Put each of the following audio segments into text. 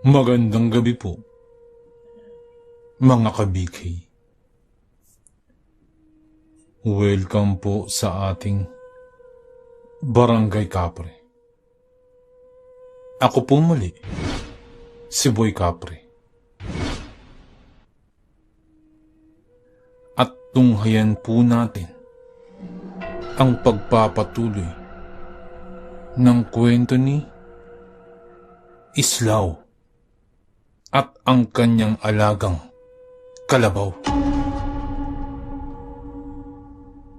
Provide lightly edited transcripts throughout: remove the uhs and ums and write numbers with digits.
Magandang gabi po, mga kabikay. Welcome po sa ating Barangay Kapre. Ako po muli, si Boy Kapre. At tunghayan po natin ang pagpapatuloy ng kwento ni Islaw at ang kanyang alagang kalabaw.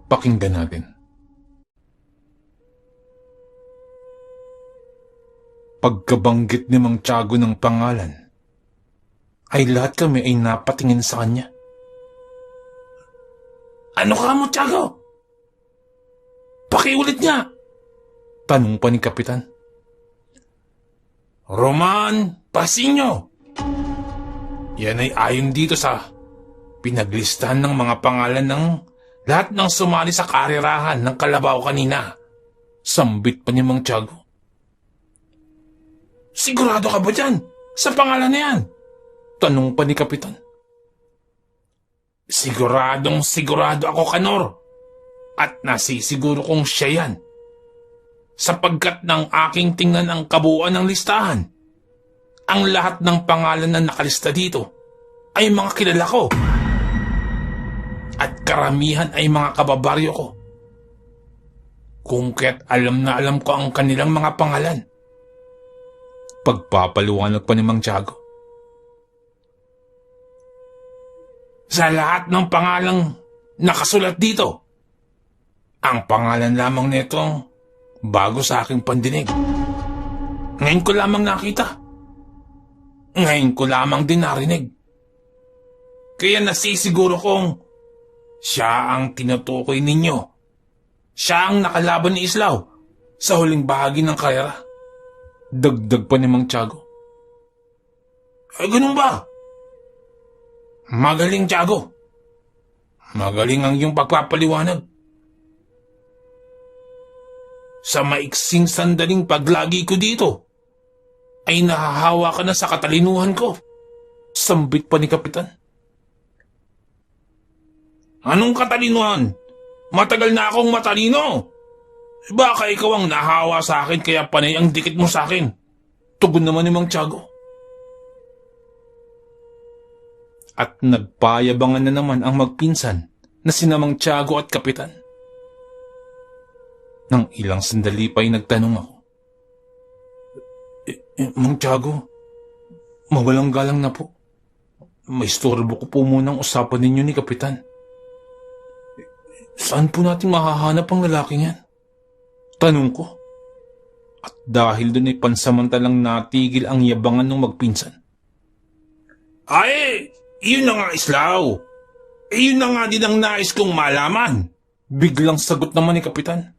Pakinggan natin. Pagkabanggit ni Mang Tiago ng pangalan, ay lahat kami ay napatingin sa kanya. Ano ka mo, Tiago? Pakiulit nga! Tanong pa ni Kapitan. Roman Pasinyo! Yan ay ayon dito sa pinaglistahan ng mga pangalan ng lahat ng sumali sa karirahan ng kalabaw kanina. Sambit pa ni Mang Tiago. Sigurado ka ba dyan sa pangalan na yan? Tanong pa ni Kapitan. Siguradong sigurado ako, Kanor. At nasisiguro kong siya yan. Sapagkat ng aking tingnan ang kabuuan ng listahan, ang lahat ng pangalan na nakalista dito ay mga kilala ko. At karamihan ay mga kababaryo ko. Kung kaya't alam na alam ko ang kanilang mga pangalan. Pagpapaluwanag pa ni Mang Tiago. Sa lahat ng pangalang nakasulat dito, ang pangalan lamang nito ang bago sa aking pandinig. Ngayon ko lamang nakita. Ngayon ko lamang din narinig. Kaya nasisiguro kong siya ang tinutukoy ninyo. Siya ang nakalaban ni Islaw sa huling bahagi ng karera. Dagdag pa ni Mang Tiago. Ay, ganun ba? Magaling, Tiago. Magaling ang iyong pagpapaliwanag. Sa maiksing sandaling paglagi ko dito, ay nahahawa ka na sa katalinuhan ko. Sambit pa ni Kapitan. Anong katalinuhan? Matagal na akong matalino. Baka ikaw ang nahawa sa akin kaya panay ang dikit mo sa akin. Tugon naman ni Mang Tiago. At nagpayabangan na naman ang magpinsan na sina Mang Tiago at Kapitan. Nang ilang sandali pa'y nagtanong ako. Mang Tiago, mawalang galang na po. May istorbo ko po munang usapan ninyo ni Kapitan. Saan po natin mahahanap ang lalaking yan? Tanong ko. At dahil doon ay pansamantalang natigil ang yabangan ng magpinsan. Ay, iyon na nga, Islaw. Iyon na nga din ang nais kong malaman. Biglang sagot naman ni Kapitan.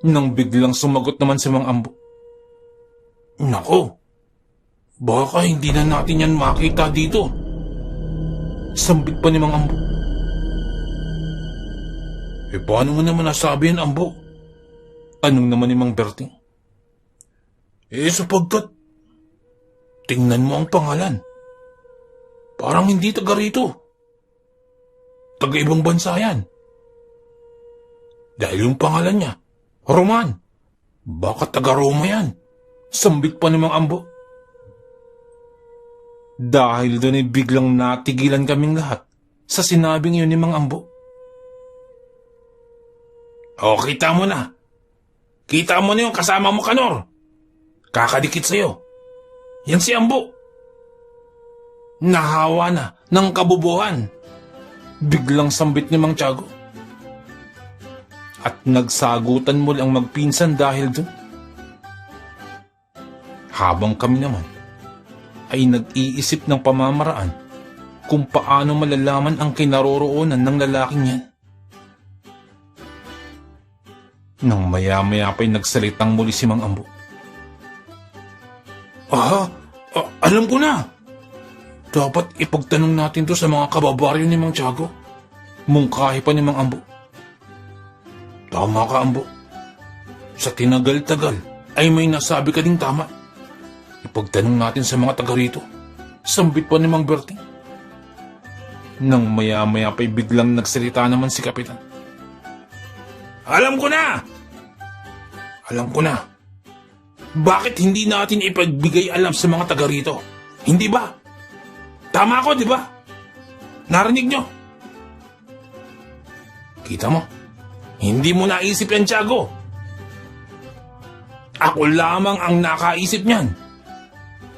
Nang biglang sumagot naman si Mang Ambo. Nako, baka hindi na natin yan makita dito. Sambit pa ni Mang Ambo. Paano mo naman nasabi yan, Ambo? Anong naman ni Mang Berting? Sapagkat tingnan mo ang pangalan. Parang hindi taga rito. Taga ibang bansa yan. Dahil yung pangalan niya, Roman. Baka taga Roma yan. Sambit pa ni Mang Ambo. Dahil doon ay biglang natigilan kaming lahat sa sinabing yun ni Mang Ambo. O, kita mo na. Kita mo na yung kasama mo, Kanor. Kakadikit sa'yo. Yan si Ambo. Nahawa na ng kabubuhan. Biglang sambit ni Mang Tiago. At nagsagutan muli ang magpinsan dahil doon. Habang kami naman ay nag-iisip ng pamamaraan kung paano malalaman ang kinaroroonan ng lalaking yan. Nang maya-maya pa'y nagsalitang muli si Mang Ambo. Alam ko na. Dapat ipagtanong natin to sa mga kababaryo ni Mang Tiago. Mungkahi pa ni Mang Ambo. Tama ka, Ambo. Sa tinagal-tagal ay may nasabi ka ding tama. Ipagtanong natin sa mga taga rito. Sambit pa ni Mang Berting. Nang maya-maya pa'y biglang nagsalita naman si Kapitan. Alam ko na! Alam ko na. Bakit hindi natin ipagbigay alam sa mga taga rito? Hindi ba? Tama ako, di ba? Narinig nyo? Kita mo? Hindi mo naisip yan, Tiago. Ako lamang ang nakaisip niyan.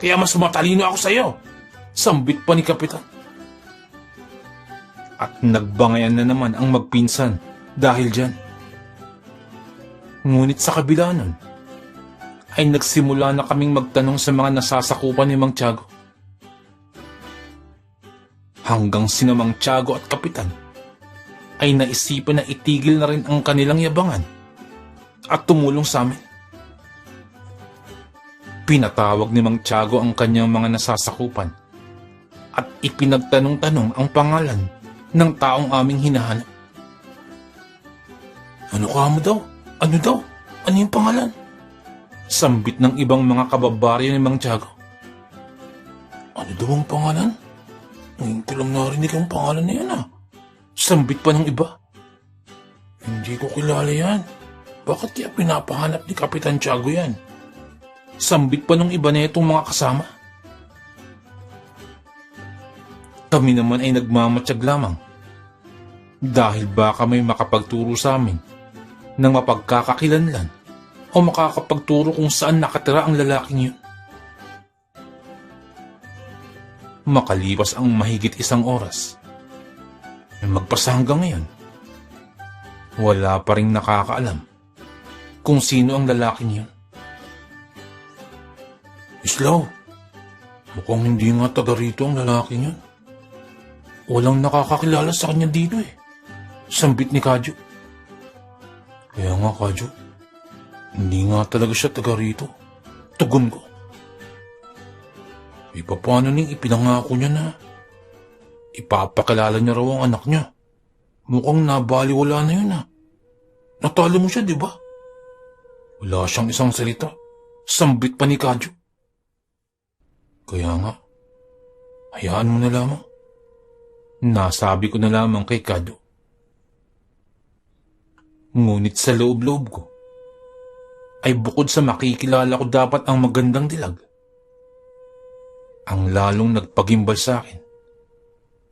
Kaya mas matalino ako sa'yo. Sambit pa ni Kapitan. At nagbangayan na naman ang magpinsan dahil dyan. Ngunit sa kabila nun, ay nagsimula na kaming magtanong sa mga nasasakupan ni Mang Tiago. Hanggang sina Mang Tiago at Kapitan ay naisipan na itigil na rin ang kanilang yabangan at tumulong sa amin. Pinatawag ni Mang Tiago ang kanyang mga nasasakupan at ipinagtanong-tanong ang pangalan ng taong aming hinahanap. Ano ka mo daw? Ano daw? Ano yung pangalan? Sambit ng ibang mga kababaryo ni Mang Tiago. Ano daw ang pangalan? Ngayon ko lang narinig ang pangalan na yan Sambit pa ng iba. Hindi ko kilala yan. Bakit kaya pinapahanap ni Kapitan Tiago yan? Sambit pa ng iba na itong mga kasama. Kami naman ay nagmamatsyag lamang. Dahil baka may makapagturo sa amin ng mapagkakakilanlan o makakapagturo kung saan nakatira ang lalaking yun. Makalipas ang mahigit 1 oras, magpasa hanggang ngayon, wala pa rin nakakaalam kung sino ang lalaking yun. Islaw, mukhang hindi nga taga rito ang lalaking yun. Walang nakakakilala sa kanya dito Sambit ni Kadyo. Kaya nga, Kadyo, hindi nga talaga siya taga rito. Tugon ko. Paano ning ipinangako niya na ipapakilala niya raw ang anak niya? Mukhang nabaliwala na yun Natalo mo siya, di ba? Wala siyang isang salita. Sambit pa ni Kadyo. Kaya nga, hayaan mo na lamang. Nasabi ko na lamang kay Kadyo. Ngunit sa loob-loob ko, ay bukod sa makikilala ko dapat ang magandang dilag, ang lalong nagpagimbal sa akin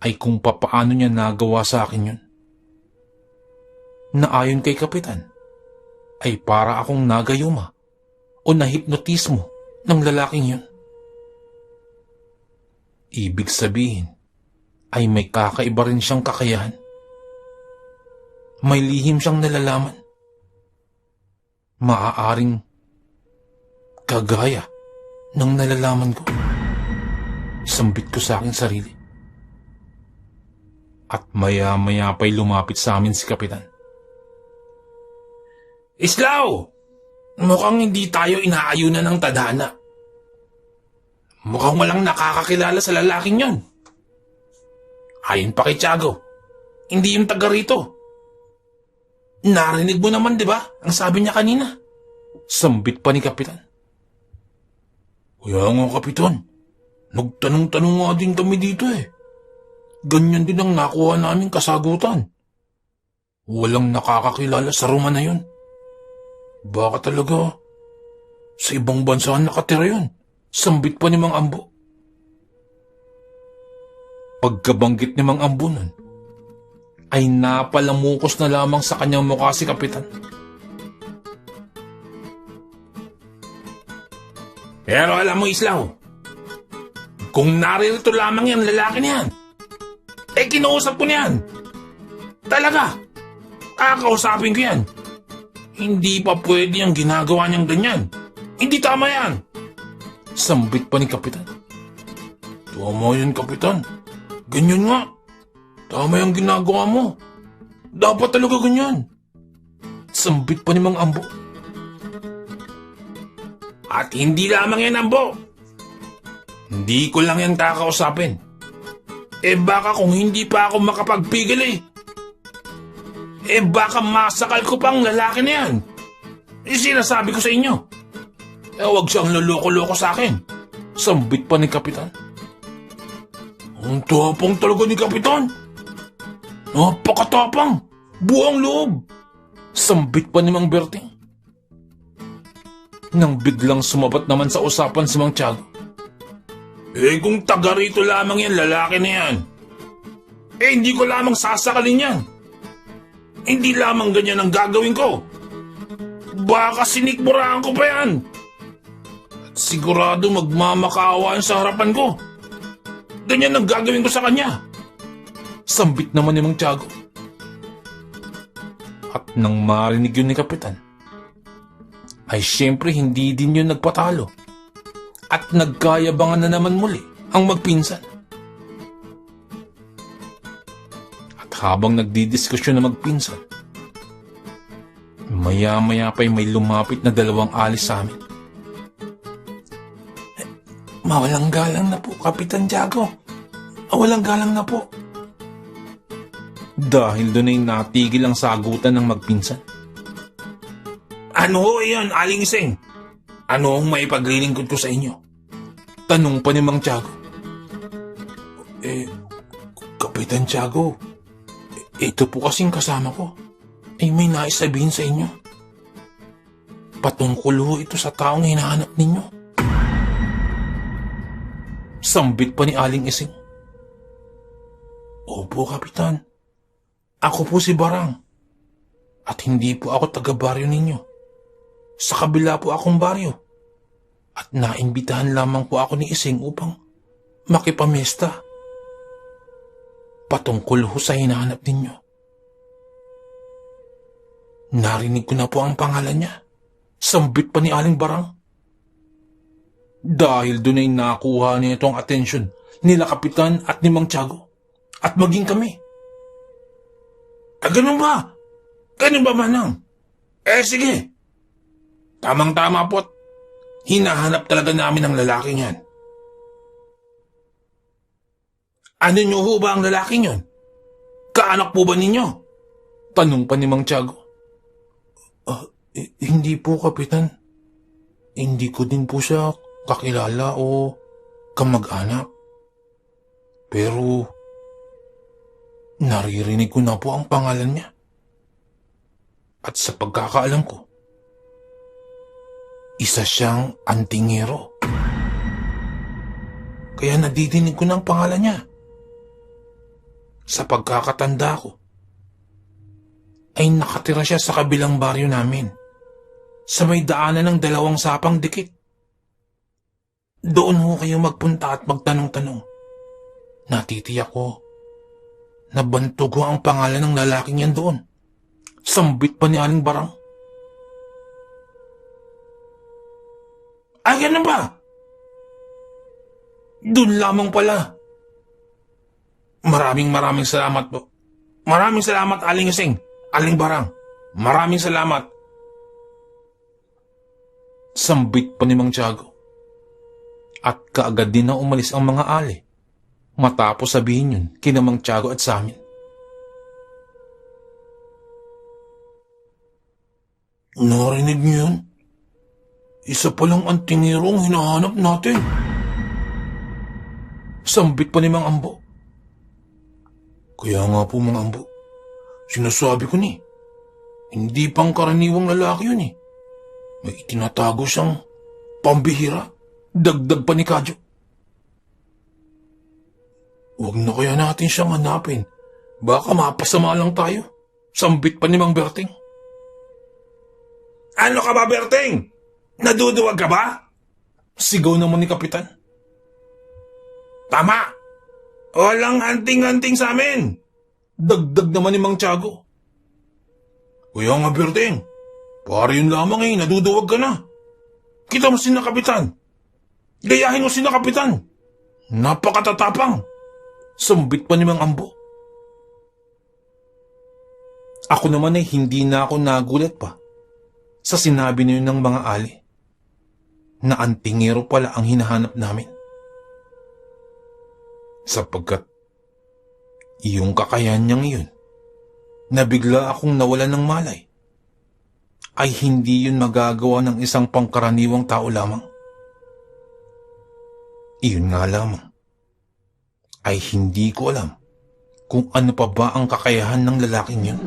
ay kung papaano niya nagawa sa akin yun. Na ayon kay Kapitan, ay para akong nagayuma o nahipnotismo ng lalaking yun. Ibig sabihin, ay may kakaiba rin siyang kakayahan. May lihim siyang nalalaman. Maaaring kagaya ng nalalaman ko. Sambit ko sa aking sarili. At maya-maya pa'y lumapit sa amin si Kapitan. Islaw! Mukhang hindi tayo inaayunan ng tadhana. Mukhang walang nakakakilala sa lalaking yon. Ayon pa kay Tiago, hindi yung taga rito. Narinig mo naman, di ba? Ang sabi niya kanina. Sambit pa ni Kapitan. Kaya nga, Kapitan. Nagtanong-tanong nga din kami dito Ganyan din ang nakuha namin kasagutan. Walang nakakakilala sa Roma na yun. Baka talaga sa ibang bansa nakatira yun. Sambit pa ni Mang Ambo. Pagkabanggit ni Mang Ambo nun, ay napalamukos na lamang sa kanyang mukha si Kapitan. Pero alam mo, Islaw, kung naririto lamang yan lalaki niyan, kinausap ko niyan. Talaga, kakausapin ko yan. Hindi pa pwede ang ginagawa niyang ganyan. Hindi tama yan. Sambit pa ni Kapitan. Tama yan, Kapitan. Ganyan nga. Tama yung ginagawa mo. Dapat talaga ganyan. Sambit pa ni Mang Ambo. At hindi lamang yan, Ambo. Hindi ko lang yan kakausapin. Baka kung hindi pa ako makapagpigil baka masakal ko pang lalaki na yan. Sinasabi ko sa inyo. Huwag siyang loloko-loko sa akin. Sambit pa ni Kapitan. Ang tapang talaga ni Kapitan. Napakatapang. Buang loob. Sambit pa ni Mang Berting. Nang biglang sumabat naman sa usapan si Mang Tiago. Kung taga rito lamang yan, lalaki na yan. Hindi ko lamang sasakalin yan. Hindi lamang ganyan ang gagawin ko. Baka sinikmuraan ko pa yan. At sigurado magmamakaawa sa harapan ko. Ganyan ang gagawin ko sa kanya. Sambit naman ni Mang Tiago. At nang marinig yun ni Kapitan, ay siyempre hindi din yun nagpatalo. At nagkayabangan na naman muli ang magpinsan. At habang nagdidiskusyon na magpinsan, maya-maya pa'y may lumapit na dalawang alis sa amin. Mawalang galang na po, Kapitan Tiago. Walang galang na po. Dahil doon ay natigil ang sagutan ng magpinsan. Ano ho yan, Aling Iseng? Ano ang may paglilingkod ko sa inyo? Tanong pa ni Mang Tiago. Kapitan Tiago, ito po kasing kasama ko. May nais sabihin sa inyo. Patungkol ho ito sa taong hinahanap ninyo. Sambit pa ni Aling Iseng. Opo, Kapitan. Ako po si Barang. At hindi po ako taga-baryo ninyo. Sa kabila po akong baryo. At naimbitahan lamang po ako ni Iseng upang makipamesta. Patungkol ho sa hinahanap ninyo. Narinig ko na po ang pangalan niya. Sambit pa ni Aling Barang. Dahil doon ay nakuha niya itong atensyon nila Kapitan at ni Mang Tiago. At maging kami. Ganun ba? Ganun ba, Manang? Sige. Tamang-tama po't hinahanap talaga namin ang lalaking yan. Ano nyo ho ba ang lalaking yon? Kaanak po ba ninyo? Tanong pa ni Mang Tiago. Hindi po, Kapitan. Hindi ko din po siya kakilala o kamag-anak. Pero naririnig ko na po ang pangalan niya. At sa pagkakaalam ko, isa siyang antingero. Kaya nadidinig ko na ang pangalan niya. Sa pagkakatanda ko, ay nakatira siya sa kabilang baryo namin. Sa may daanan ng 2 sapang dikit. Doon ho kayo magpunta at magtanong-tanong. Natitiyak ko, nabantog ho ang pangalan ng lalaking yan doon. Sambit pa ni Aling Barang. Ganun ba? Doon lamang pala. Maraming salamat po. Maraming salamat, Aling Iseng, Aling Barang. Maraming salamat. Sambit pa ni Mang Tiago. At kaagad din na umalis ang mga ali. Matapos sabihin yun kina Mang Tiago at sa amin. Narinig niyo yun? Isa palang antingero ang hinahanap natin. Sambit pa ni Mang Ambo. Kaya nga po, Mang Ambo, sinasabi ko ni, hindi pang karaniwang lalaki yun eh. May itinatago siyang pambihira. Dagdag pa ni Kadyo. Huwag na kaya natin siyang hanapin. Baka mapasama lang tayo. Sambit pa ni Mang Berting. Ano ka ba, Berting? Naduduwag ka ba? Sigaw naman ni Kapitan. Tama! Walang anting-anting sa amin! Dagdag naman ni Mang Tiago. Kaya nga, Berting, pare yun lamang naduduwag ka na. Kita mo sina Kapitan. Gayahin mo sina Kapitan. Napakatatapang. Sambit pa ni Mang Ambo. Ako naman ay hindi na ako nagulat pa sa sinabi niyo ng mga ali na antingero pala ang hinahanap namin. Sapagkat yung kakayahan niyang iyon na bigla akong nawalan ng malay ay hindi yun magagawa ng isang pangkaraniwang tao lamang. Iyon nga lamang, ay hindi ko alam kung ano pa ba ang kakayahan ng lalaking yun.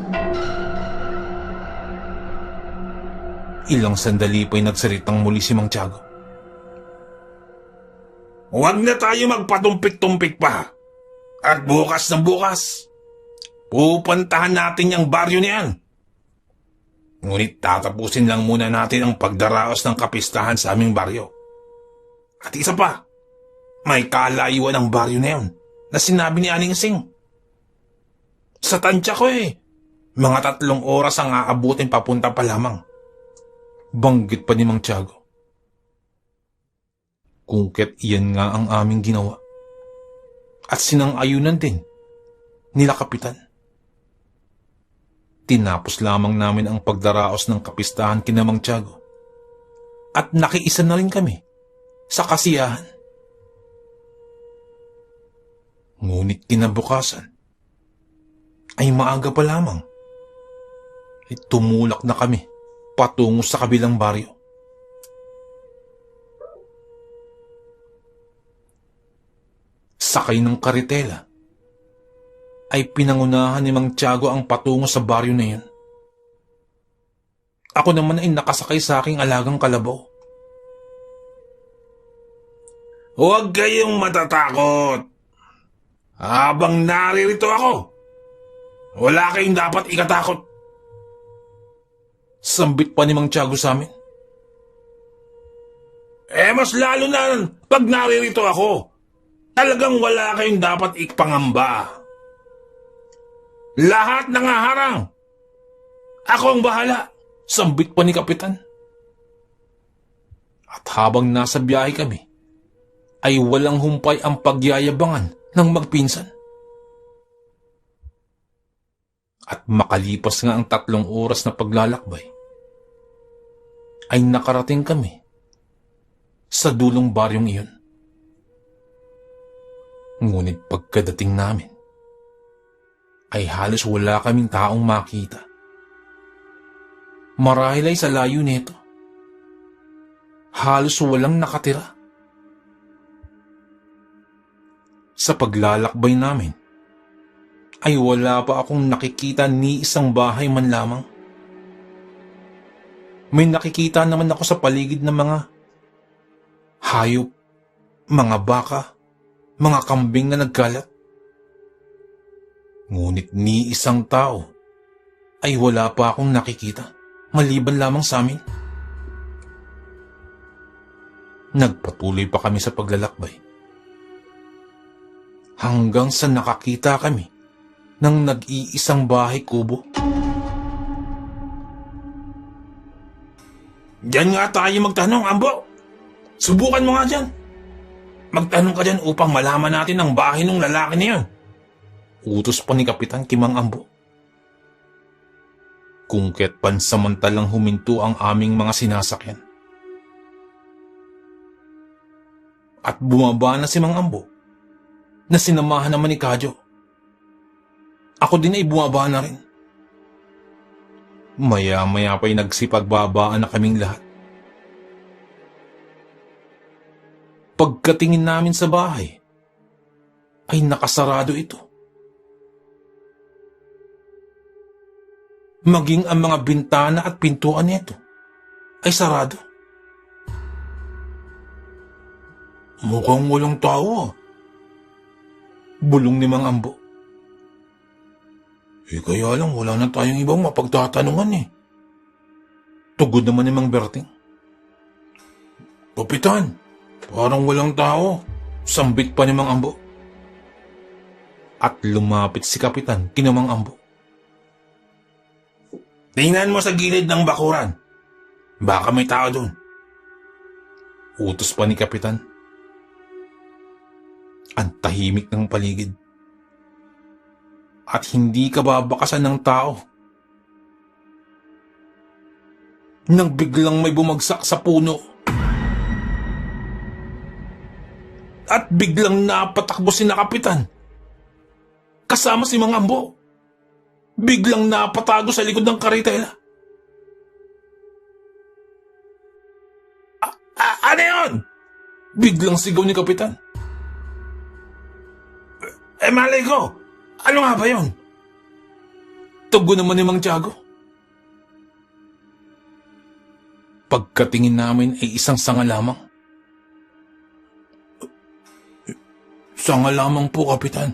Ilang sandali pa'y nagsalitang muli si Mang Tiago. Huwag na tayo magpatumpik-tumpik pa. At bukas ng bukas, pupuntahan natin yung baryo niyan. Ngunit tatapusin lang muna natin ang pagdaraos ng kapistahan sa aming baryo. At isa pa, may kalayuan ang baryo na yun na sinabi ni Aling Sing. Sa tansya ko mga 3 oras ang aabutin papunta pa lamang. Banggit pa ni Mang Tiago. Kungket iyan nga ang aming ginawa. At sinang-ayunan din nila Kapitan. Tinapos lamang namin ang pagdaraos ng kapistahan kina Mang Tiago. At nakiisa na rin kami sa kasiyahan. Ngunit kinabukasan ay maaga pa lamang ay tumulak na kami patungo sa kabilang baryo. Sakay ng karitela ay pinangunahan ni Mang Tiago ang patungo sa baryo na yun. Ako naman ay nakasakay sa aking alagang kalabaw. Huwag kayong matatakot. Habang naririto ako, wala kayong dapat ikatakot. Sambit pa ni Mang Tiago sa amin. Mas lalo na pag naririto ako, talagang wala kayong dapat ipangamba. Lahat ng haharang, ako ang bahala. Sambit pa ni Kapitan. At habang nasa biyahe kami, ay walang humpay ang pagyayabangan ng magpinsan. At makalipas nga ang 3 oras na paglalakbay, ay nakarating kami sa dulong baryong iyon. Ngunit pagkadating namin, ay halos wala kaming taong makita. Marahil ay sa layo nito, halos walang nakatira. Sa paglalakbay namin, ay wala pa akong nakikita ni isang bahay man lamang. May nakikita naman ako sa paligid ng mga hayop, mga baka, mga kambing na nagkalat. Ngunit ni isang tao ay wala pa akong nakikita, maliban lamang sa amin. Nagpatuloy pa kami sa paglalakbay, hanggang sa nakakita kami ng nag-iisang bahay kubo. Diyan nga tayo magtanong, Ambo. Subukan mo nga dyan. Magtanong ka dyan upang malaman natin ang bahay ng lalaki na yun. Utos pa ni Kapitan Kimang Ambo. Kungket pansamantalang huminto ang aming mga sinasakyan. At bumaba na si Mang Ambo, na sinamahan naman ni Kadyo. Ako din ay bumaba na rin. Maya-maya pa'y nagsipagbabaan na kaming lahat. Pagkatingin namin sa bahay, ay nakasarado ito. Maging ang mga bintana at pintuan nito ay sarado. Mukhang walang tao. Bulong ni Mang Ambo. Kaya lang wala na tayong ibang mapagtatanungan Tugod naman ni Mang Berting. Kapitan, parang walang tao. Sambit pa ni Mang Ambo. At lumapit si Kapitan kina Mang Ambo. Tingnan mo sa gilid ng bakuran. Baka may tao doon. Utos pa ni Kapitan. Ang tahimik ng paligid. At hindi ka babakasan ng tao. Nang biglang may bumagsak sa puno. At biglang napatakbo si na Kapitan. Kasama si Mang Ambo. Biglang napatago sa likod ng karitela. Ano yun? Biglang sigaw ni Kapitan. Malay ko, ano nga ba yun? Tugon naman ni Mang Tiago. Pagkatingin namin ay isang sanga lamang. Sanga lamang po, Kapitan.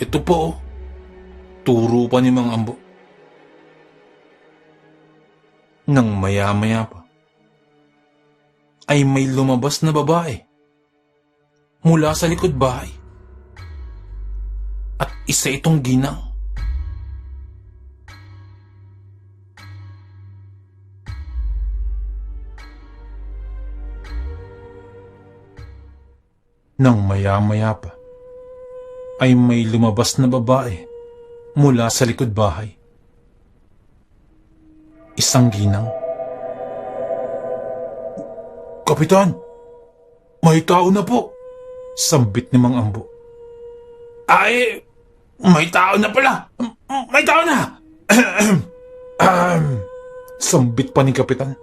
Ito po, oh. Turo pa ni Mang Ambo. Nang maya-maya pa, ay may lumabas na babae mula sa likod bahay. At isa itong ginang. Nang maya-maya pa, ay may lumabas na babae mula sa likod bahay. Isang ginang. Kapitan, may tao na po, sambit ni Mang Ambo. Ay, may tao na pala. May tao na. Sambit pa ni Kapitan.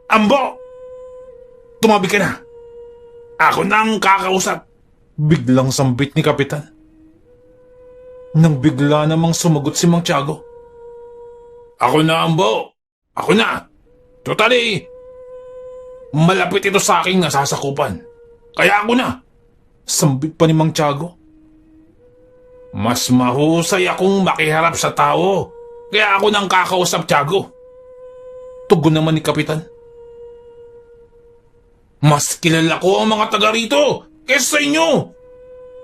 Ambo, tumabi ka na. Ako na ang kakausap. Biglang sambit ni Kapitan. Nang bigla namang sumagot si Mang Tiago. Ako na, Ambo. Ako na. Totally, malapit ito sa aking nasasakupan. Kaya ako na. Sambit pa ni Mang Tiago. Mas mahusay akong makiharap sa tao. Kaya ako nang kakausap, Tiago. Tugon naman ni Kapitan. Mas kilala ko ang mga taga rito kaysa sa inyo.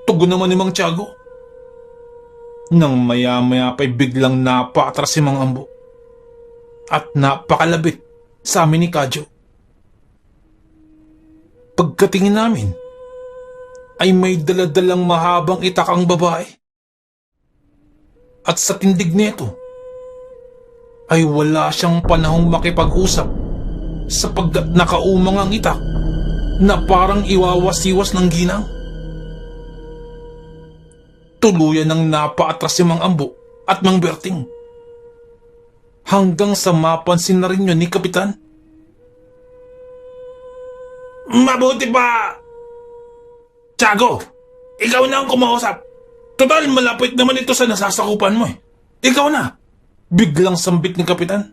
Tugon naman ni Mang Tiago. Nang maya-maya pa'y biglang napaatras si Mang Ambo. At napakalabit sa amin ni Kadyo. Pagkatingin namin, ay may daladalang mahabang itak ang babae. At sa tindig nito, ay wala siyang panahong makipag-usap sapagkat nakaumang ang itak na parang iwawas-iwas ng ginang. Tuluyan ng napaatras si Mang Ambo at Mang Berting. Hanggang sa mapansin na rin yun ni Kapitan. Mabuti pa, Tiago, ikaw na ang kumausap. Total, malapit naman ito sa nasasakupan mo eh. Ikaw na. Biglang sambit ni Kapitan.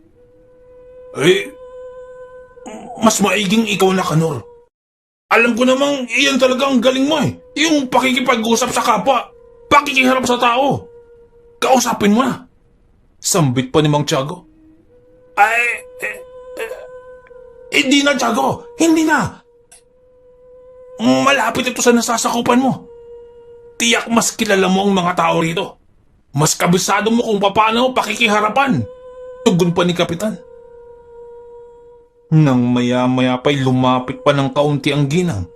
Mas maiging ikaw na, Kanor. Alam ko namang iyan talaga ang galing mo eh. Yung pakikipag-usap sa kapwa, pakikiharap sa tao. Kausapin mo na. Sambit pa ni Mang Tiago. Hindi na, Tiago. Hindi na. Malapit ito sa nasasakupan mo. Tiyak mas kilala mo ang mga tao rito. Mas kabisado mo kung paano pakikiharapan. Tugon pa ni Kapitan. Nang maya-maya pa'y lumapit pa ng kaunti ang ginang.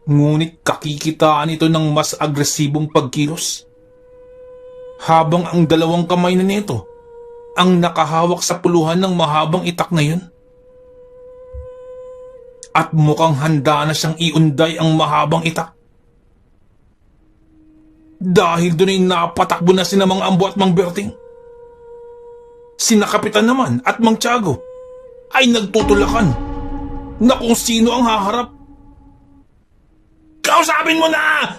Ngunit kakikitaan ito ng mas agresibong pagkilos. Habang ang dalawang kamay na nito ang nakahawak sa puluhan ng mahabang itak na yun. At mukhang handa na siyang iunday ang mahabang itak. Dahil doon ay napatakbo na sina Mang Ambo at Mang Berting. Sina Kapitan naman at Mang Tiago ay nagtutulakan na kung sino ang haharap. Kausapin mo na!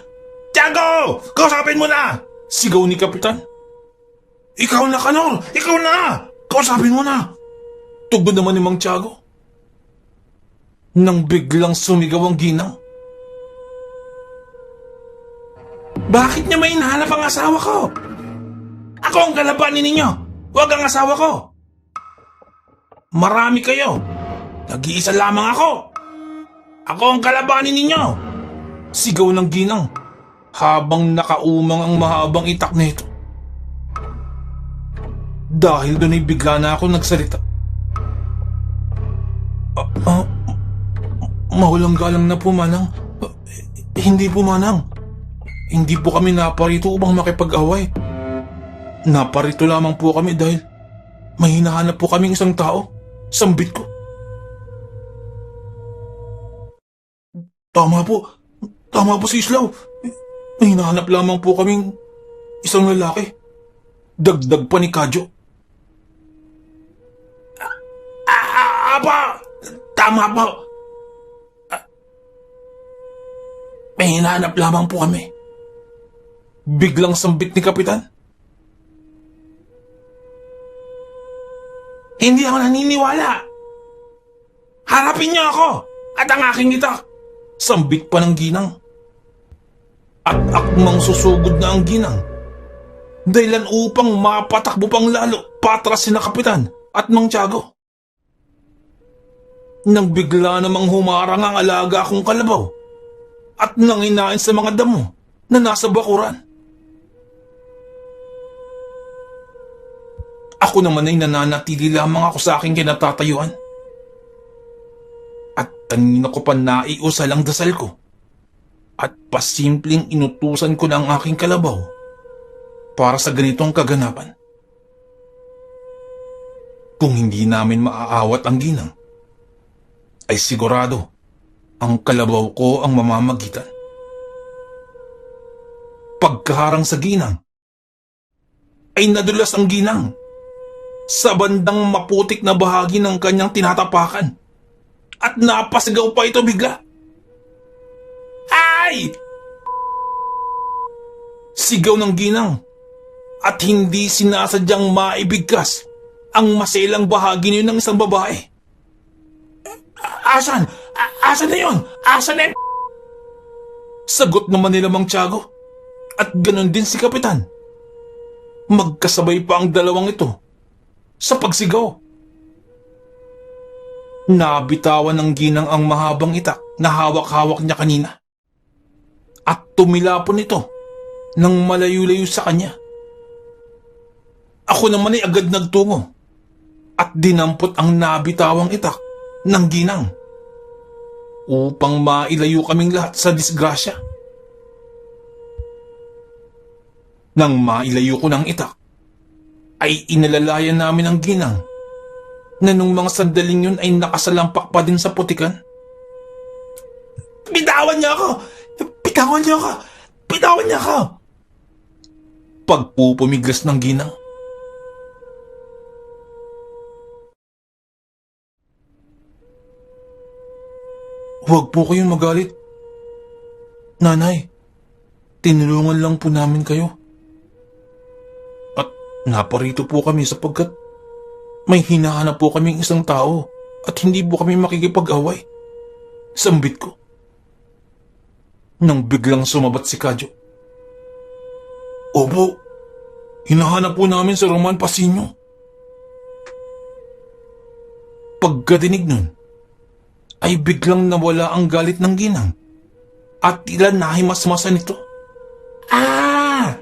Tiago! Kausapin mo na! Sigaw ni Kapitan. Ikaw na, Kanor! Ikaw na! Kausapin mo na! Tugon naman ni Mang Tiago. Nang biglang sumigaw ang ginang. Bakit niya may hinahanap ang asawa ko? Ako ang kalabanin ninyo, huwag ang asawa ko. Marami kayo. Nag-iisa lamang ako. Ako ang kalabanin ninyo. Sigaw ng ginang habang nakaumang ang mahabang itak nito. Dahil doon ay bigla na ako nagsalita. Mawalang galang na po, Manang. Hindi po, Manang. Hindi po kami naparito upang makipag-away. Naparito lamang po kami dahil may hinahanap po kaming isang tao. Sambit ko. Tama po si Islaw. May hinahanap lamang po kaming isang lalaki. Dagdag pa ni Kadyo. Apa! Tama po. May hinahanap lamang po kami. Biglang sambit ni Kapitan. Hindi ako naniniwala. Harapin niyo ako at ang aking itak. Sambit pa ng ginang. At akmang susugod na ang ginang. Dahilan upang mapatakbo pang lalo patras sina Kapitan at Mang Tiago. Nang bigla namang humarang ang alaga kong kalabaw at nanginain sa mga damo na nasa bakuran. Ako naman ay nananatili lamang ako sa aking kinatatayuan. At kanina ko pa naiusal ang dasal ko. At pasimpleng inutusan ko na ang aking kalabaw para sa ganitong kaganapan. Kung hindi namin maaawat ang ginang, ay sigurado ang kalabaw ko ang mamamagitan. Pagkaharang sa ginang, ay nadulas ang ginang sa bandang maputik na bahagi ng kanyang tinatapakan at napasigaw pa ito bigla. Ay! Sigaw ng ginang at hindi sinasadyang maibigkas ang maselang bahagi niyo ng isang babae. Asan? Asan na yun? Asan na yun? Sagot naman nila Mang Tiago at ganon din si Kapitan. Magkasabay pa ang dalawang ito sa pagsigaw. Nabitawan ng ginang ang mahabang itak na hawak-hawak niya kanina at tumilapon ito nang malayo-layo sa kanya. Ako naman ay agad nagtungo at dinampot ang nabitawang itak ng ginang upang mailayo kaming lahat sa disgrasya. Nang mailayo ko ng itak, ay inalalayan namin ang ginang na nung mga sandaling yun ay nakasalampak pa din sa putikan. Bitawan niya ako! Bitawan niya ako! Bitawan niya ako! Pagpupumiglas ng ginang. Huwag po kayong magalit. Nanay, tinulungan lang po namin kayo. At naparito po kami sapagkat may hinahanap po kaming isang tao at hindi po kami makikipag-away. Sambit ko. Nang biglang sumabat si Kadyo. Opo, hinahanap po namin si Roman Pasino. Pagkadinig nun, ay biglang nawala ang galit ng ginang at tila nahimasmasan nito. Ah!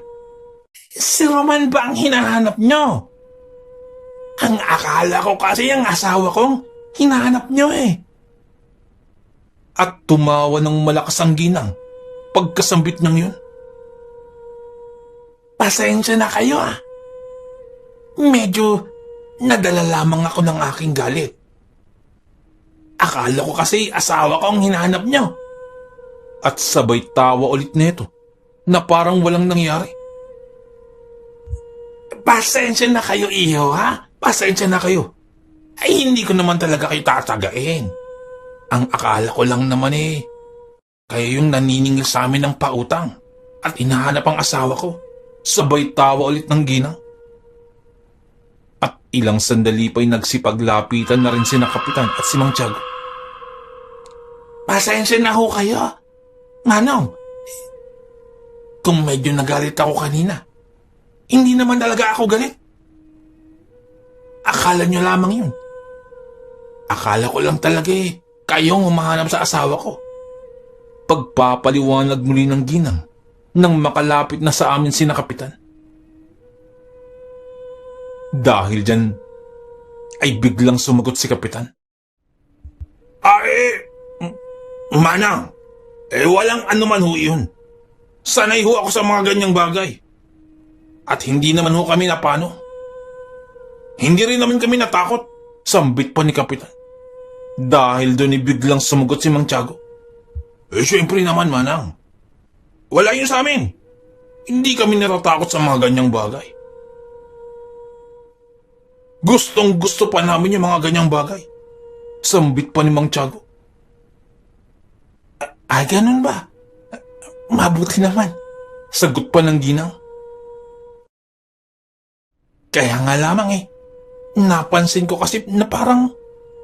Si Roman ba ang hinahanap nyo? Ang akala ko kasi ang asawa kong hinahanap nyo eh. At tumawa ng malakas ang ginang pagkasambit ng yun. Pasensya na kayo ah. Medyo nadala lamang ako ng aking galit. Akala ko kasi asawa ko ang hinahanap niyo. At sabay tawa ulit nito na parang walang nangyari. Pasensya na kayo, iho, ha? Pasensya na kayo. Ay, hindi ko naman talaga kayo tatagain. Ang akala ko lang naman eh, kayo yung naniningil sa amin ng pautang at hinahanap ang asawa ko. Sabay tawa ulit ng ginang. At ilang sandali pa'y nagsipaglapitan na rin sina Kapitan at si Mang Tiago. Pasensya na ho kayo. Manong, kung medyo nagalit ako kanina, hindi naman talaga ako galit. Akala nyo lamang yun. Akala ko lang talaga eh, kayong humahanap sa asawa ko. Pagpapaliwanag muli ng ginang nang makalapit na sa amin sina Kapitan. Dahil dyan, ay biglang sumagot si Kapitan. Manang, walang anuman ho yun. Sanay ho ako sa mga ganyang bagay. At hindi naman ho kami napano. Hindi rin naman kami natakot. Sambit pa ni Kapitan. Dahil doon biglang sumagot si Mang Tiago. Siyempre naman, Manang. Wala yun sa amin. Hindi kami natatakot sa mga ganyang bagay. Gustong gusto pa namin yung mga ganyang bagay. Sambit pa ni Mang Tiago. Ganun ba? Mabuti naman, sagot pa ng ginang. Kaya nga lamang napansin ko kasi na parang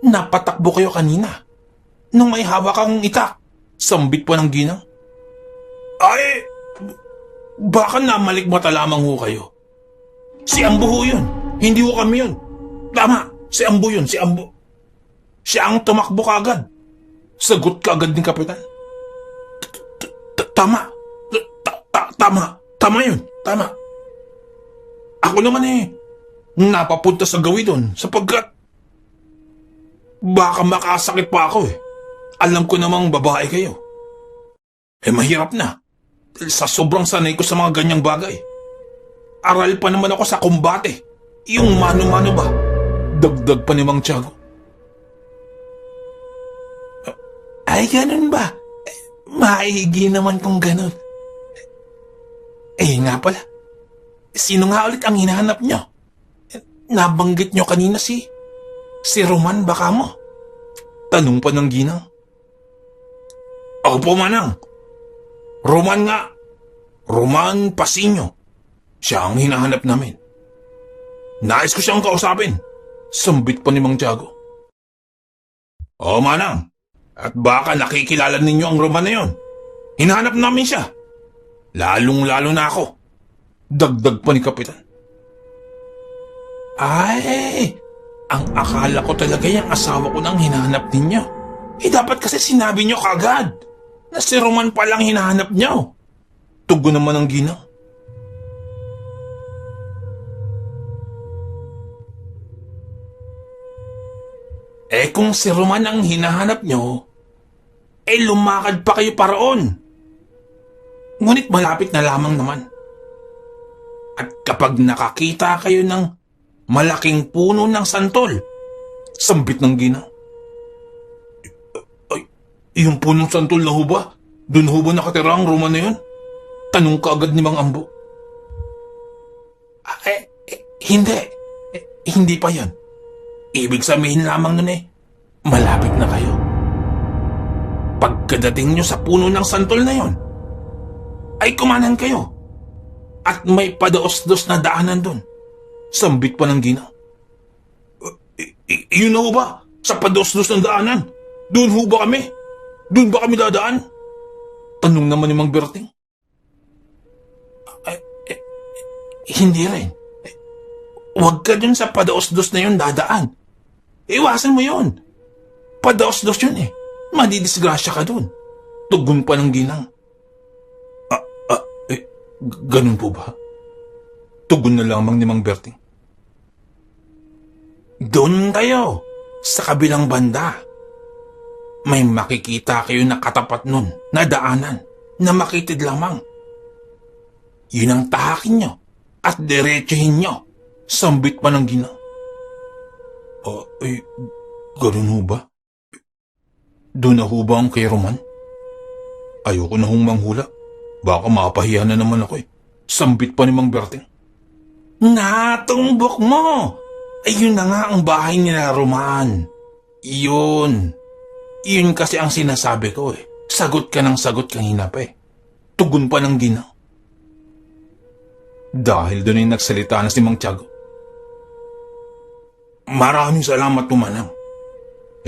napatakbo kayo kanina. Nung may hawak kang itak, sambit pa ng ginang. Ay, baka namalikmata lamang ho kayo. Si Ambo ho yun, hindi ho kami yun. Tama, si Ambo yun, si Ambo. Siya ang tumakbo kagad. Sagot kagad ng kapitan. Tama. Tama yun. Tama. Ako naman napapunta sa gawi doon sapagkat baka makasakit pa ako Alam ko namang babae kayo. Mahirap na. Sa sobrang sanay ko sa mga ganyang bagay. Aral pa naman ako sa kumbate. Yung mano-mano ba? Dagdag pa ni Mang Tiago. Ay, ganun ba? Maigi naman kung ganun. Nga pala. Sino nga ulit ang hinahanap nyo? Nabanggit nyo kanina si Roman baka mo? Tanong pa ng ginang. Opo, manang. Roman nga. Roman Pasino. Siya ang hinahanap namin. Nais ko siyang kausapin. Sambit pa ni Mang Tiago. O, manang. At baka nakikilala ninyo ang Roman na yon. Hinahanap namin siya. Lalong-lalo na ako. Dagdag pa ni kapitan. Ay, ang akala ko talaga yung asawa ko nang hinahanap ninyo. Dapat kasi sinabi nyo kagad na si Roman palang hinahanap nyo. Tugon naman ang ginang. Kung si Roman ang hinahanap nyo, lumakad pa kayo paraon. Ngunit malapit na lamang naman. At kapag nakakita kayo ng malaking puno ng santol, sambit ng ginang. Ay, yung punong santol na huba? Doon huba nakatira ang Roman na yun? Tanong kaagad ni Mang Ambo. Hindi. Hindi pa yan. Ibig sabihin lamang nun malapit na kayo. Pagkadating nyo sa puno ng santol na yon, ay kumanan kayo. At may padaos-dos na daanan doon. Sambit pa ng ginang. Yun na ho ba? Sa padaos-dos ng daanan? Doon ho ba kami? Doon ba kami dadaan? Tanong naman ni Mang Berting. Hindi rin. Huwag ka dun sa padaos-dos na yun dadaan. Iwasan mo yun. Padaos-dos yun Madidisgrasya ka dun. Tugon pa ng ginang. Ganun po ba? Tugon na lamang ni Mang Berting. Doon kayo, sa kabilang banda. May makikita kayo na katapat nun, na daanan, na makitid lamang. Yun ang tahakin nyo, at diretsuhin nyo. Sambit pa ng ginang. Ganun ho ba? Doon na ho ba ang kay Roman? Ayoko na hong manghula. Baka mapahiya na naman ako Sambit pa ni Mang Berting. Natumbok mo! Yun na nga ang bahay nila Roman. Yun. Yun kasi ang sinasabi ko Sagot ka ng sagot kanina pa Tugon pa ng ginang. Dahil doon ay nagsalita na si Mang Tiago. Maraming salamat po, manang.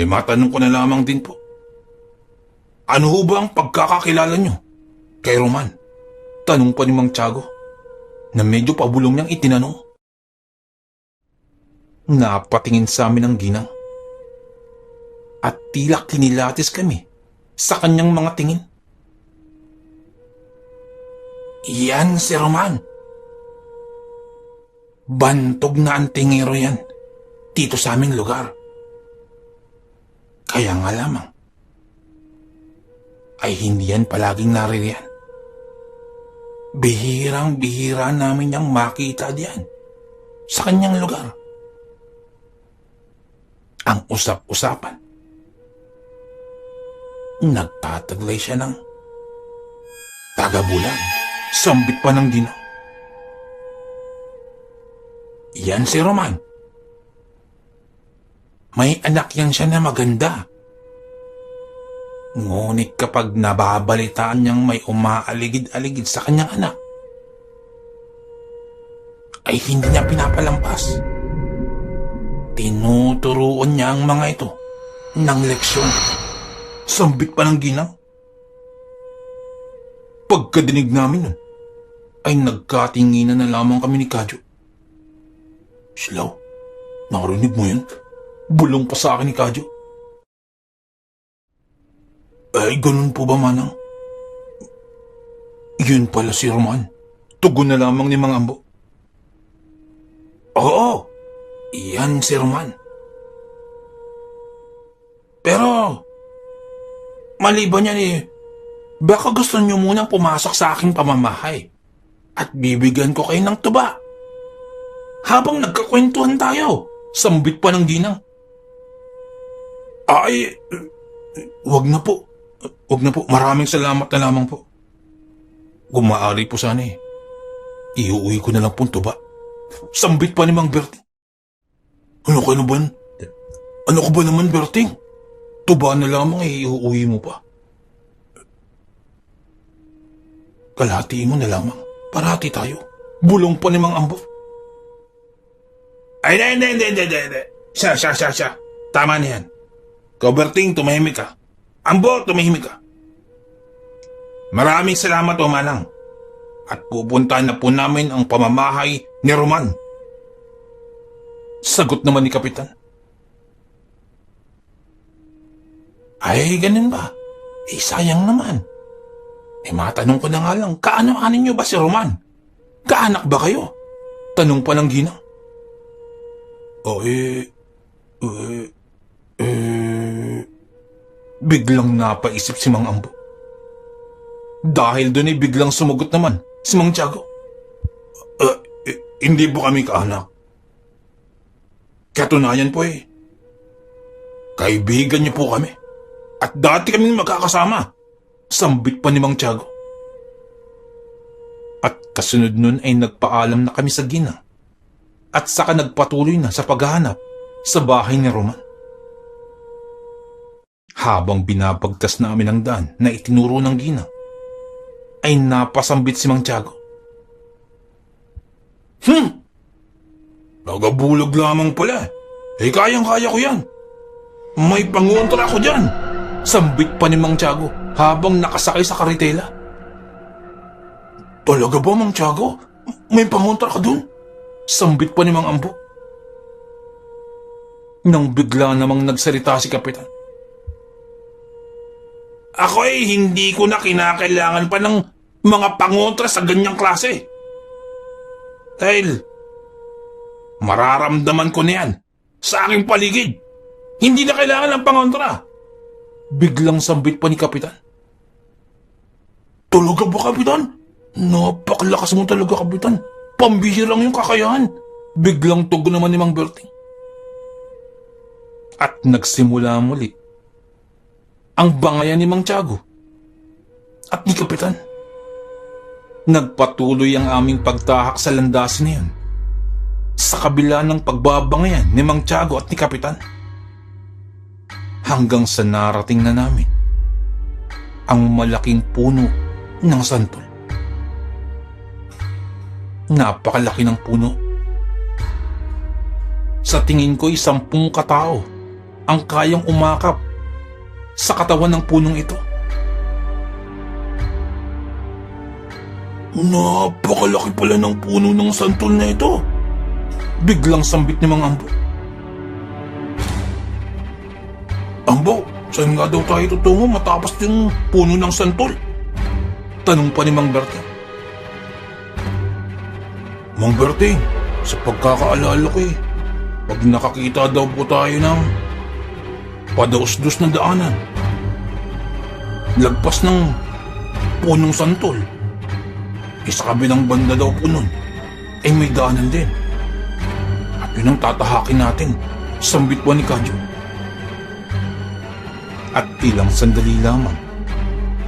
Matanong ko na lamang din po. Ano ho ba ang pagkakakilala nyo kay Roman? Tanong pa ni Mang Tiago na medyo pabulong niyang itinanong. Napatingin sa amin ang ginang at tila kinilatis kami sa kanyang mga tingin. Yan si Roman. Bantog na ang tingero yan dito sa aming lugar. Kaya nga lamang ay hindi yan palaging naririyan. Bihirang-bihira namin niyang makita diyan sa kanyang lugar. Ang usap-usapan, nagtataglay siya ng tagabulan. Sambit pa ng ginang. Yan si Roman. May anak yan siya na maganda. Ngunit kapag nababalitaan niyang may umaaligid-aligid sa kanyang anak, ay hindi niya pinapalampas. Tinuturuan niya ang mga ito ng leksyon. Sambit pa ng ginang. Pagkadinig namin nun, ay nagkatinginan na lamang kami ni Kadyo. Silaw, narinig mo yun? Bulong pa sa akin ni Kadyo. Ay, ganun po ba, Manang? Yun pala si Roman. Tugon na lamang ni Mang Ambo. Oo, yan si Roman. Pero, maliban yan baka gusto niyo munang pumasok sa aking pamamahay at bibigyan ko kayo ng tuba. Habang nagkakwentuhan tayo, sambit pa ng ginang. Ay, wag na po. Wag na po. Maraming salamat na lamang po. Kung maaari po sana iuwi ko na lang po tuba. Sambit pa ni Mang Berting. Ano ka naman? Ano ka ba naman, Berting? Tuba na lamang iuwi mo pa. Kalahati mo na lamang. Parati tayo. Bulong pa ni Mang Ambo. Ay, hindi. Siya. Tama na yan. Ikaw, Berting, tumahimik ka. Ambo, tumahimik ka. Maraming salamat, O Manang. At pupuntahan na po namin ang pamamahay ni Roman. Sagot naman ni Kapitan. Ay, ganun ba? Sayang naman. Matanong ko na nga lang, kaano-anin niyo ba si Roman? Kaanak ba kayo? Tanong pa ng ginang. Biglang napaisip si Mang Ambo. Dahil doon biglang sumagot naman si Mang Tiago. Hindi po kami kaanak. Katunayan po kaibigan niyo po kami. At dati kaming magkakasama. Sambit pa ni Mang Tiago. At kasunod nun ay nagpaalam na kami sa ginang. At saka nagpatuloy na sa paghahanap sa bahay ni Roman. Habang binabagtas namin ang daan na itinuro ng ginang, ay napasambit si Mang Tiago. Nagabulog lamang pala. Kayang-kaya ko yan. May pangontra ako dyan. Sambit pa ni Mang Tiago habang nakasakay sa karitela. Talaga ba, Mang Tiago? May pangontra ka dun? Sambit pa ni Mang Ambo. Nang bigla namang nagsalita si Kapitan. Ako hindi ko na kinakailangan pa ng mga pangontra sa ganyang klase. Dahil mararamdaman ko na yan sa aking paligid. Hindi na kailangan ng pangontra. Biglang sambit pa ni Kapitan. Talaga ba, Kapitan? Napakalakas mo talaga, Kapitan. Pambihirang yung kakayahan. Biglang tugon naman ni Mang Berting. At nagsimula muli ang bangayan ni Mang Tiago at ni Kapitan. Nagpatuloy ang aming pagtahak sa landasin na yun sa kabila ng pagbabangayan ni Mang Tiago at ni Kapitan. Hanggang sa narating na namin ang malaking puno ng santol. Napakalaki ng puno. Sa tingin ko'y 10 katao ang kayang umakap sa katawan ng punong ito. Napakalaki pala ng puno ng santol na ito. Biglang sambit ni Mang Ambo. Ambo, saan nga daw tayo tutungo matapos yung puno ng santol? Tanong pa ni Mang Berting. Mang Berting, sa pagkakaalala ko pag nakakita daw po tayo ng padaos-dos na daanan, lagpas ng punong santol, sa kabilang banda daw po nun, may daanan din. At yun ang tatahakin natin, sambit po ni Kadyo. At ilang sandali lamang,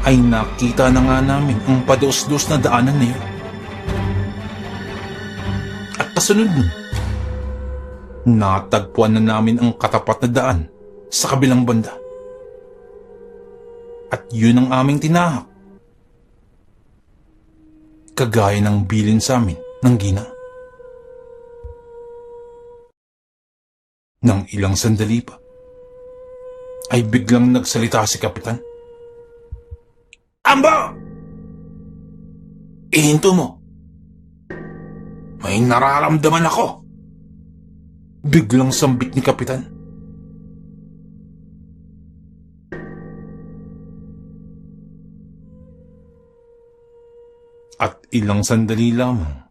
ay nakita na nga namin ang padaos-dos na daanan na yun. At kasunod nun, natagpuan na namin ang katapat na daan sa kabilang banda. yun ang aming tinahak. Kagaya ng bilin sa amin ng ginang. Nang ilang sandali pa, ay biglang nagsalita si Kapitan. Ambo! Ihinto mo. May nararamdaman ako. Biglang sambit ni Kapitan. At ilang sandali lamang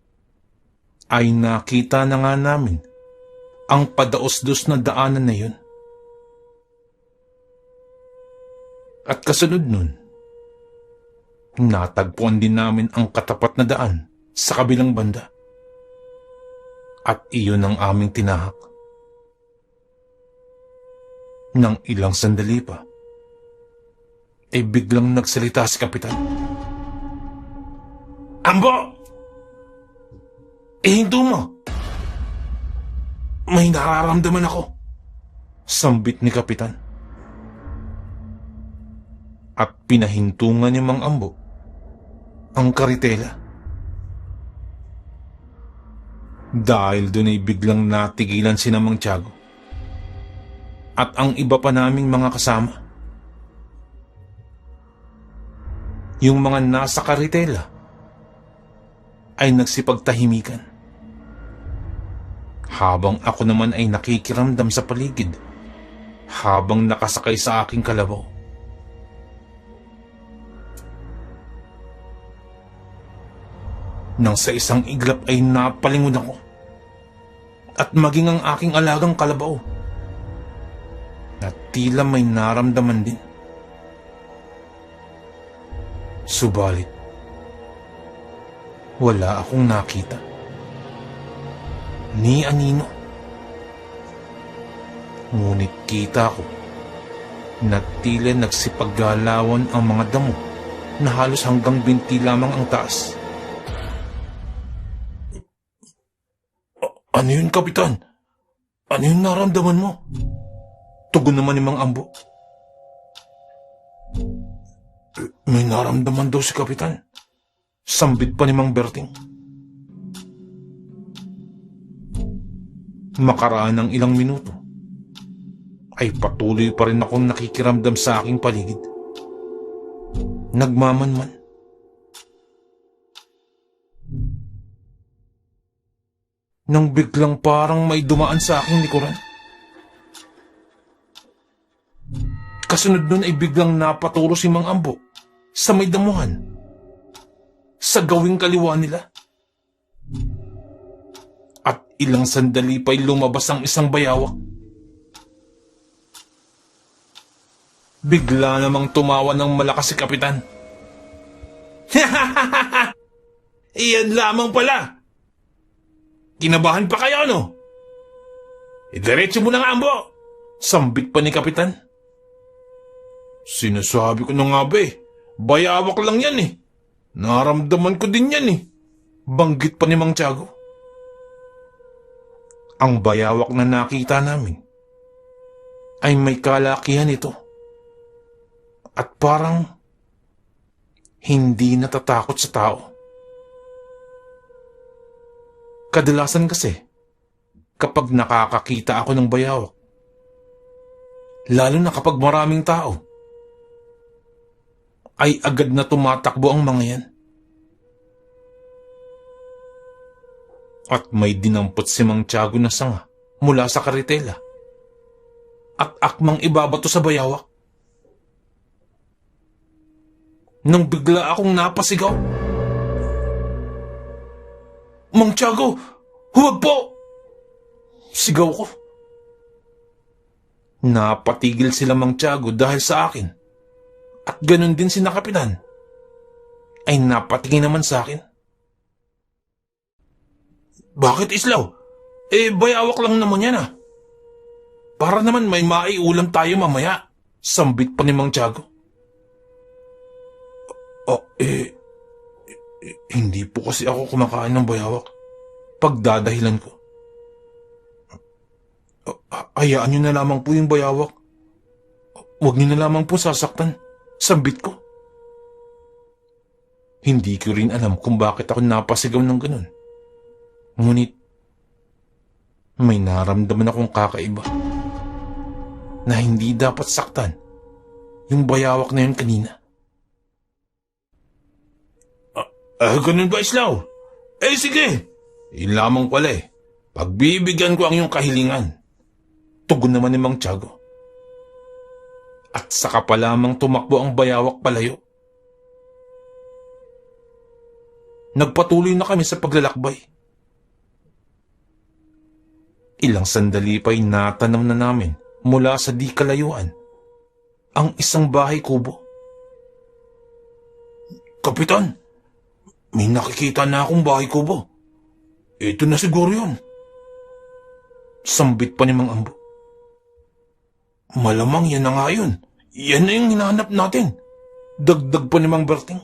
ay nakita na nga namin ang padaos-dos na daanan na yun. At kasunod nun, natagpuan din namin ang katapat na daan sa kabilang banda. At iyon ang aming tinahak. Nang ilang sandali pa, ay biglang nagsalita si Kapitan. Ambo! Ihinto mo! May nararamdaman ako. Sambit ni Kapitan. At pinahintungan ni Mang Ambo ang karitela. Dahil doon ay biglang natigilan si Mang Tiago at ang iba pa naming mga kasama. Yung mga nasa karitela ay nagsipagtahimikan. Habang ako naman ay nakikiramdam sa paligid habang nakasakay sa aking kalabaw. Nang sa isang iglap ay napalingon ako at maging ang aking alagang kalabaw na tila may naramdaman din. Subalit, wala akong nakita ni anino. Ngunit kita ko na tila nagsipaggalawan ang mga damo na halos hanggang binti lamang ang taas. Ano yun, Kapitan? Ano yung naramdaman mo? Tugon naman ni Mang Ambo. May naramdaman daw si Kapitan. Sambit pa ni Mang Berting. Makaraan ng ilang minuto, ay patuloy pa rin akong nakikiramdam sa aking paligid. Nagmamanman. Nang biglang parang may dumaan sa aking likuran. Kasunod nun ay biglang napaturo si Mang Ambo sa may damuhan, sa gawing kaliwa nila. At ilang sandali pa'y lumabas ang isang bayawak. Bigla namang tumawa ng malakas si Kapitan. Iyan lamang pala. Kinabahan pa kayo, no? Idiretso mo na nga, Ambo. Sambit pa ni Kapitan. Sinasabi ko na nga ba eh. Bayawak lang yan eh. Naramdaman ko din yan eh. Banggit pa ni Mang Tiago. Ang bayawak na nakita namin ay may kalakihan ito. At parang hindi natatakot sa tao. Kadalasan kasi, kapag nakakakita ako ng bayawak, lalo na kapag maraming tao, ay agad na tumatakbo ang mga yan. At may dinampot si Mang Tiago na sanga mula sa karitela at akmang ibabato sa bayawak. Nang bigla akong napasigaw, Mang Tiago, huwag po! Sigaw ko. Napatigil sila Mang Tiago dahil sa akin. At ganun din si Kapitan. Ay napatingin naman sa akin. Bakit, Islaw? Bayawak lang naman yan ah. Para naman may maiulam tayo mamaya. Sambit pa ni Mang Tiago. Hindi po kasi ako kumakain ng bayawak. Pagdadahilan ko. Hayaan nyo na lamang po yung bayawak. Huwag nyo na lamang po sasaktan. Sambit ko. Hindi ko rin alam kung bakit ako napasigaw ng ganun. Ngunit, may naramdaman akong kakaiba na hindi dapat saktan yung bayawak na yun kanina. Ganun ba, Islaw? Sige. Yun lamang pala eh. Pagbibigyan ko ang iyong kahilingan. Tugon naman ni Mang Tiago. At saka pa lamang tumakbo ang bayawak palayo. Nagpatuloy na kami sa paglalakbay. Ilang sandali pa'y natanam na namin mula sa di kalayuan ang isang bahay kubo. Kapitan, may nakikita na akong bahay kubo. Ito na siguro yun. Sambit pa ni Mang Ambo. Malamang yan na nga yun. Yan na yung hinahanap natin. Dagdag pa ni Mang Berting.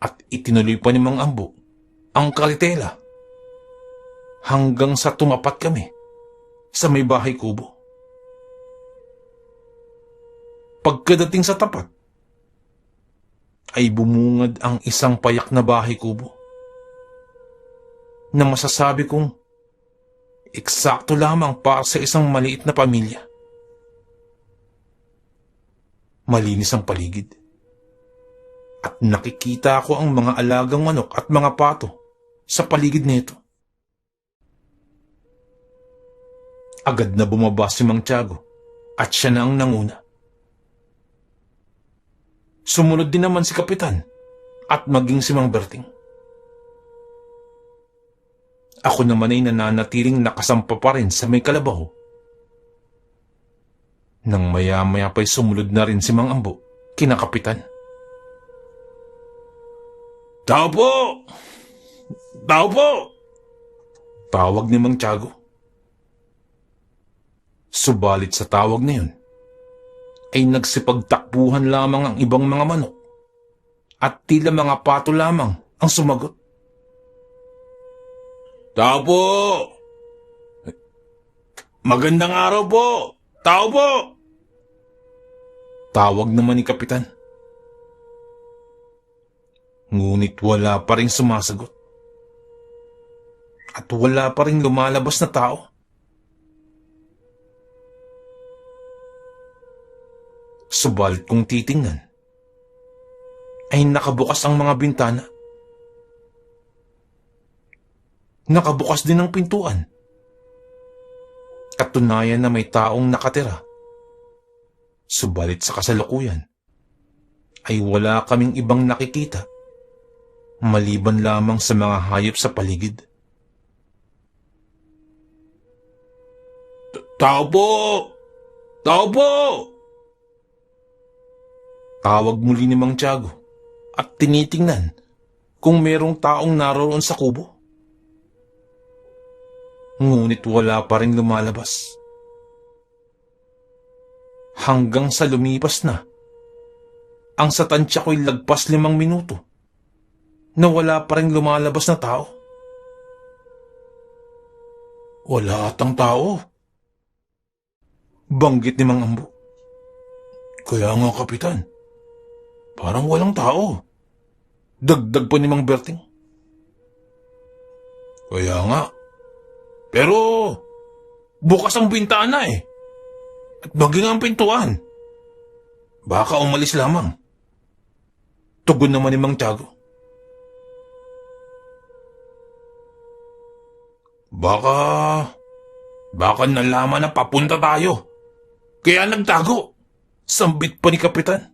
At itinuloy pa ni Mang Ambo ang karitela hanggang sa tumapat kami sa may bahay kubo. Pagkadating sa tapat, ay bumungad ang isang payak na bahay kubo na masasabi kong eksakto lamang para sa isang maliit na pamilya. Malinis ang paligid at nakikita ko ang mga alagang manok at mga pato sa paligid nito. Agad na bumaba si Mang Tiago at siya na ang nanguna. Sumunod din naman si Kapitan at maging si Mang Berting. Ako naman ay nananatiling nakasampa pa rin sa may kalabaw. Nang maya-maya pa'y sumunod na rin si Mang Ambo, kina Kapitan. Tao po! Tao po! Tawag ni Mang Tiago. Subalit sa tawag na yun, ay nagsipagtakbuhan lamang ang ibang mga manok at tila mga pato lamang ang sumagot. Tao po! Magandang araw po! Tao po! Tawag naman ni Kapitan. Ngunit wala pa rin sumasagot. At wala pa rin lumalabas na tao. Subalit kung titingnan, ay nakabukas ang mga bintana. Nakabukas din ang pintuan. Katunayan na may taong nakatira. Subalit sa kasalukuyan, ay wala kaming ibang nakikita, maliban lamang sa mga hayop sa paligid. Tao po! Tao po! Tawag muli ni Mang Tiago at tinitingnan kung merong taong naroon sa kubo. Ngunit wala pa rin lumalabas. Hanggang sa lumipas na, ang sa tansya ko'y lagpas 5 minuto na wala pa rin lumalabas na tao. Wala atang tao. Banggit ni Mang Ambo. Kaya nga, Kapitan, parang walang tao. Dagdag pa ni Mang Berting. Kaya nga. Pero, bukas ang bintana eh. At maging ang pintuan. Baka umalis lamang. Tugon naman ni Mang Tiago. Baka nalaman na papunta tayo. Kaya nagtago. Sambit pa ni Kapitan.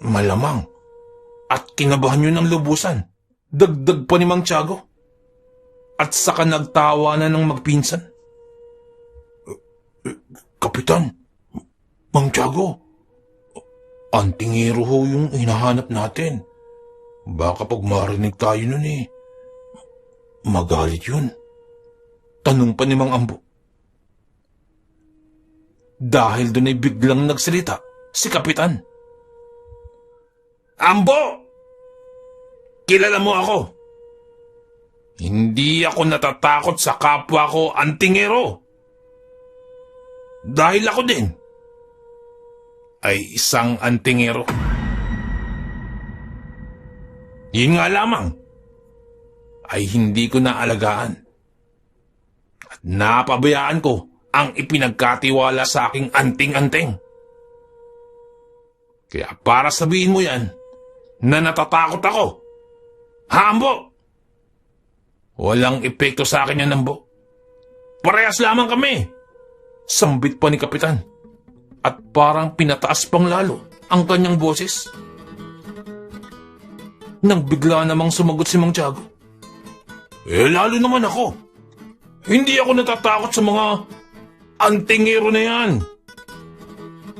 Malamang. At kinabahan yun ng lubusan. Dagdag pa ni Mang Tiago. At saka nagtawa na ng magpinsan. Kapitan, Mang Tiago, antingero ho yung hinahanap natin. Baka pag marinig tayo nun magalit yun. Tanong pa ni Mang Ambo. Dahil dun ay biglang nagsalita si Kapitan. Ambo! Kilala mo ako. Hindi ako natatakot sa kapwa ko antingero. dahil ako din ay isang antingero. Yun nga lamang ay hindi ko naalagaan at napabayaan ko ang ipinagkatiwala sa aking anting-anting. Kaya para sabihin mo yan na natatakot ako, ha, Ambo? Walang epekto sa akin yan, Ambo. Parehas lamang kami. Sambit pa ni Kapitan at parang pinataas pang lalo ang kanyang boses. Nang bigla namang sumagot si Mang Tiago, lalo naman ako. Hindi ako natatakot sa mga antingero na yan.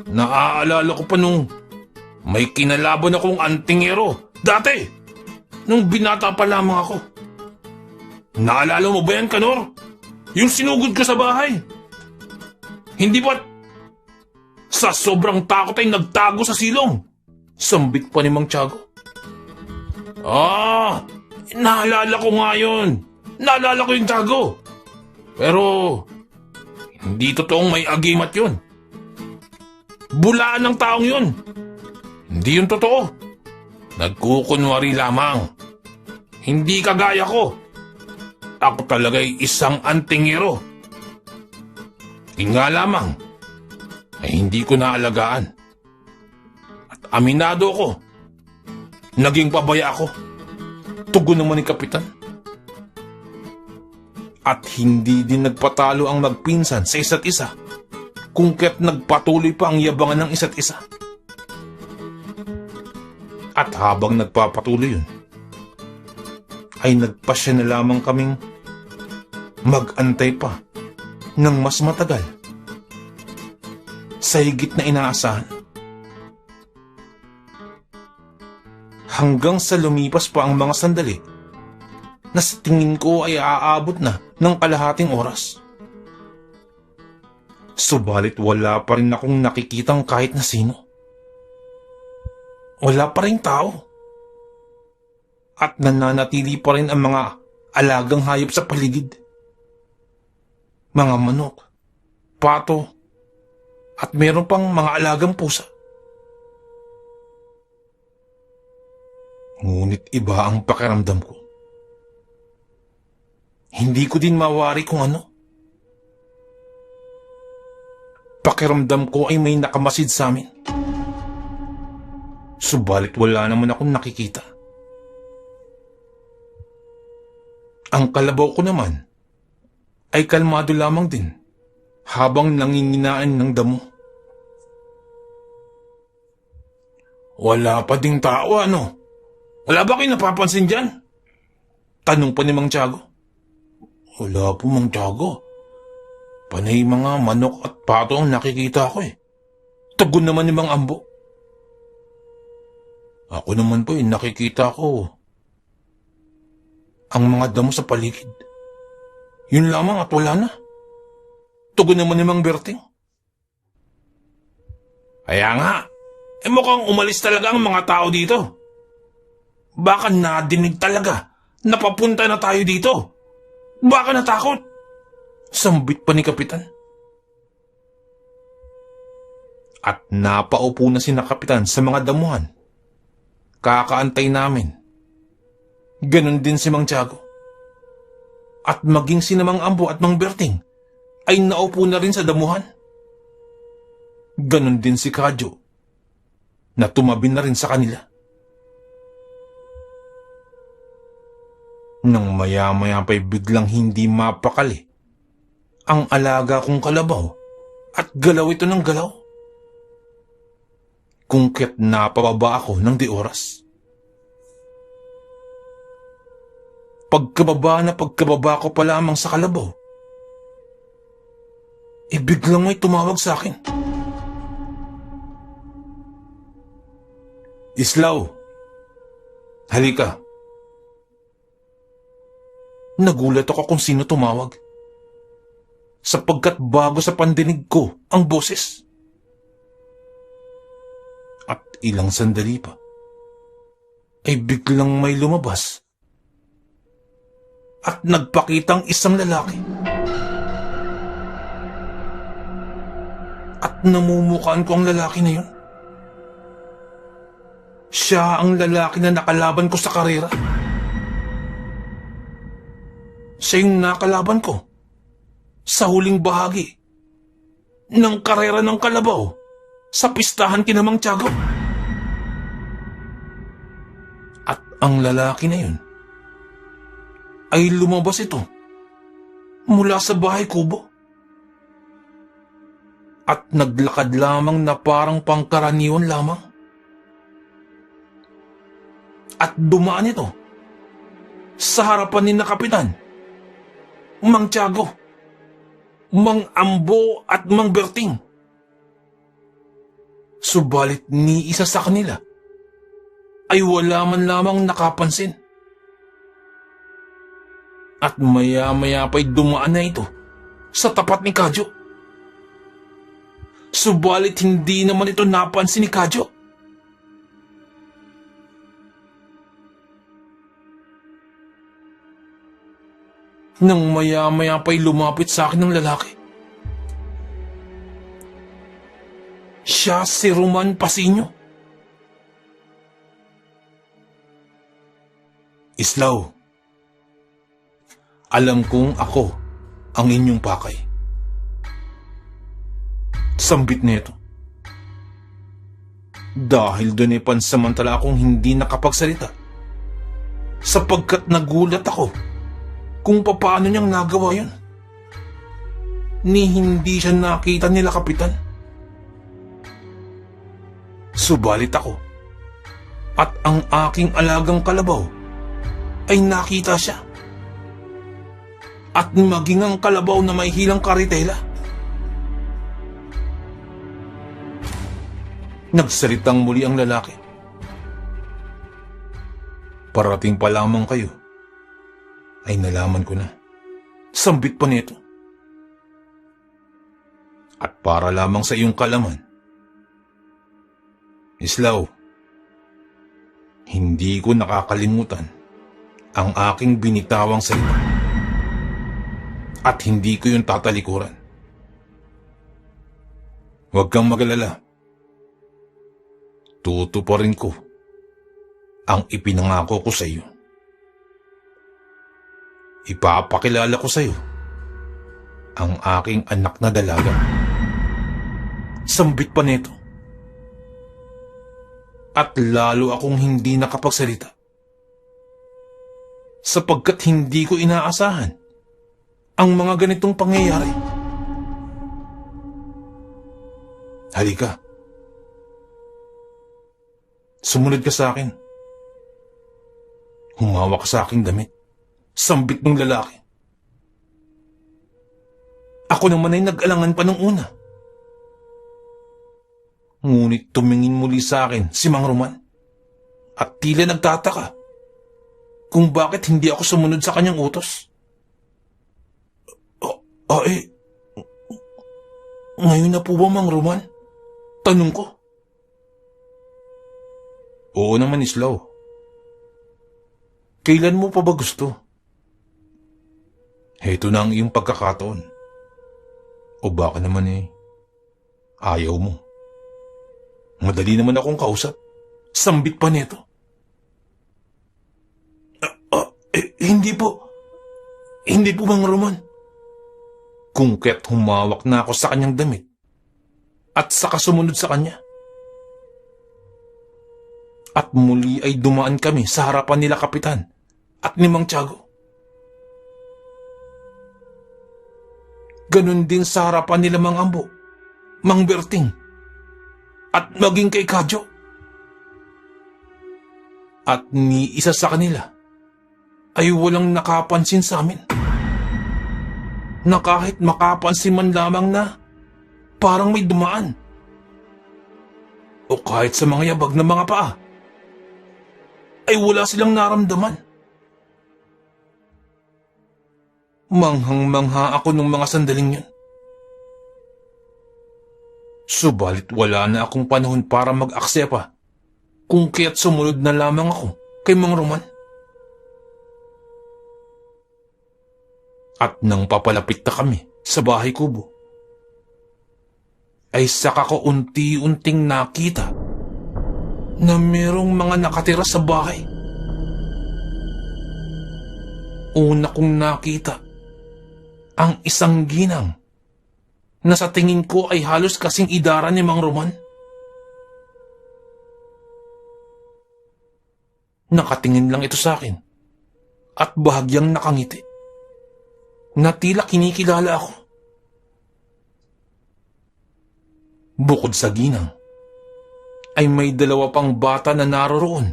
Naaalala ko pa nung may kinalaban akong antingero dati, nung binata pa lamang ako. Naalala mo ba yan, Kanor? Yung sinugod ko sa bahay. Hindi ba't sa sobrang takot ay nagtago sa silong? Sambit pa ni Mang Tiago. Naalala ko nga yun. Naalala ko yung tago. Pero hindi totoong may agimat yun. Bulaan ng taong yun. Hindi yun totoo. Nagkukunwari lamang. Hindi kagaya ko. Ako talaga'y isang antingero. Nga lamang ay hindi ko naalagaan. At aminado ko, naging pabaya ako. Tugon naman ni Kapitan. At hindi din nagpatalo ang magpinsan sa isa't isa, kung kaya't nagpatuloy pa ang yabangan ng isa't isa. At habang nagpapatuloy yun, ay nagpasya na lamang kaming mag-antay pa ng mas matagal sa higit na inaasahan. Hanggang sa lumipas pa ang mga sandali na sa tingin ko ay aabot na ng kalahating oras. Subalit wala pa rin akong nakikitang kahit na sino. Wala pa rin tao. At nananatili pa rin ang mga alagang hayop sa paligid. Mga manok, pato, at meron pang mga alagang pusa. Ngunit iba ang pakiramdam ko. Hindi ko din mawari kung ano. Pakiramdam ko ay may nakamasid sa amin. Subalit wala naman akong nakikita. Ang kalabaw ko naman ay kalmado lamang din habang nanginginaan ng damo. Wala pa ding tao, ano? Wala ba kayo napapansin dyan? Tanong pa ni Mang Tiago. Wala po, Mang Tiago. Panay mga manok at pato ang nakikita ko eh. Tugon naman ni Mang Ambo. Ako naman po nakikita ko ang mga damo sa paligid. Yun lamang at wala na. Tugon naman ni Mang Berting. Kaya nga, mukhang umalis talaga ang mga tao dito. Baka nadinig talaga na papunta na tayo dito. Baka natakot. Sambit pa ni Kapitan. At napaupo na si Kapitan sa mga damuhan. Kakaantay namin. Ganon din si Mang Tiago. At maging si Mang Ambo at Mang Berting ay naupo na rin sa damuhan. Ganon din si Kadyo na tumabi na rin sa kanila. Nang maya-maya pa'y biglang hindi mapakali ang alaga kong kalabaw at galaw ito ng galaw. Kung kaya't napababa ako ng di oras. Pagkababa ko pa lamang sa kalabaw, biglang may tumawag sa akin. Islaw, halika. Nagulat ako kung sino tumawag, sapagkat bago sa pandinig ko ang boses. At ilang sandali pa, ay biglang may lumabas at nagpakitang isang lalaki. At namumukaan ko ang lalaki na yun. Siya ang lalaki na nakalaban ko sa karera. Siya yung nakalaban ko sa huling bahagi ng karera ng kalabaw sa pistahan kinamang Tiago. At ang lalaki na yun ay lumabas ito mula sa bahay kubo. At naglakad lamang na parang pangkaraniwan lamang. At dumaan ito sa harapan ni na Kapitan, Mang Tiago, Mang Ambo at Mang Berting. Subalit ni isa sa kanila ay wala man lamang nakapansin. At maya-maya pa'y dumaan na ito sa tapat ni Kadyo. Subalit hindi naman ito napansin ni Kadyo. Nang maya-maya pa'y lumapit sa akin ng lalaki. Siya si Roman Pasino. Islaw, alam kong ako ang inyong pakay. Sambit nito. Dahil doon ay pansamantala akong hindi nakapagsalita. Sapagkat nagulat ako kung paano niyang nagawa yun. Ni hindi siya nakita nila Kapitan. Subalit ako at ang aking alagang kalabaw ay nakita siya. At maging ang kalabaw na may hilang karitela. Nagsalitang muli ang lalaki. Parating pa lamang kayo, ay nalaman ko na. Sambit pa nito. At para lamang sa iyong kalaman, Islaw, hindi ko nakakalimutan ang aking binitawang salita. At hindi ko yung tatalikuran. Huwag kang magalala. Tutuparin ko ang ipinangako ko sa iyo. Ipapakilala ko sa iyo ang aking anak na dalaga. Sambit pa nito. At lalo akong hindi nakapagsalita. Sapagkat hindi ko inaasahan ang mga ganitong pangyayari. Halika. Sumunod ka sa akin. Humawak ka sa aking damit. Sambit ng lalaki. Ako naman ay nag-alangan pa ng una. Ngunit tumingin muli sa akin si Mang Roman at tila nagtataka kung bakit hindi ako sumunod sa kanyang utos. Ngayon na po ba, Mang Roman? Tanong ko. Oo naman, Islaw. Kailan mo pa ba gusto? Heto na ang iyong pagkakataon. O baka naman ayaw mo. Madali naman akong kausap. Sambit pa nito. Hindi po. Hindi po, Mang Roman. Kung kaya't humawak na ako sa kanyang damit at saka sumunod sa kanya. At muli ay dumaan kami sa harapan nila Kapitan at ni Mang Tiago. Ganon din sa harapan nila Mang Ambo, Mang Berting, at maging kay Kadyo. At ni isa sa kanila ay walang nakapansin sa amin. Na kahit makapansin man lamang na parang may dumaan. O kahit sa mga yabag na mga paa, ay wala silang naramdaman. Manghang-mangha ako nung mga sandaling yun. Subalit wala na akong panahon para mag-aksepa kung kaya't sumunod na lamang ako kay Mang Roman. At nang papalapit na kami sa bahay kubo, ay saka ko unti-unting nakita na merong mga nakatira sa bahay. Una kong nakita ang isang ginang na sa tingin ko ay halos kasing idara ni Mang Roman. Nakatingin lang ito sa akin at bahagyang nakangiti na tila kinikilala ako. Bukod sa ginang, ay may dalawa pang bata na naroroon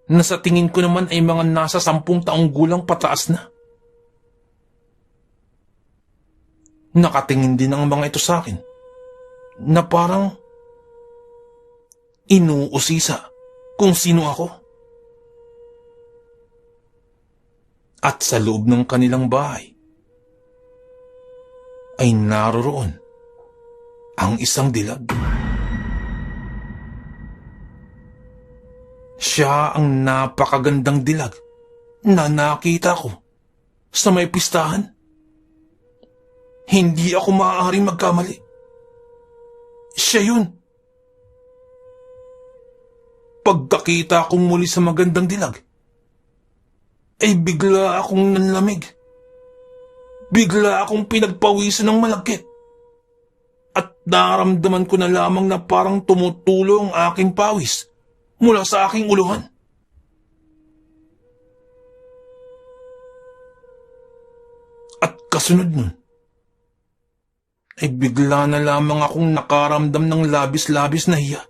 na sa tingin ko naman ay mga nasa 10 taong gulang pataas na. Nakatingin din ang mga ito sa akin na parang inuusisa kung sino ako. At sa loob ng kanilang bahay ay naroroon ang isang dilag. Siya ang napakagandang dilag na nakita ko sa may pistahan. Hindi ako maaaring magkamali. Siya yun. Pagkakita kong muli sa magandang dilag, ay bigla akong nanlamig. Bigla akong pinagpawisan ng malagkit. At naramdaman ko na lamang na parang tumutulo ang aking pawis mula sa aking uluhan. At kasunod nun, ay bigla na lamang akong nakaramdam ng labis-labis na hiya.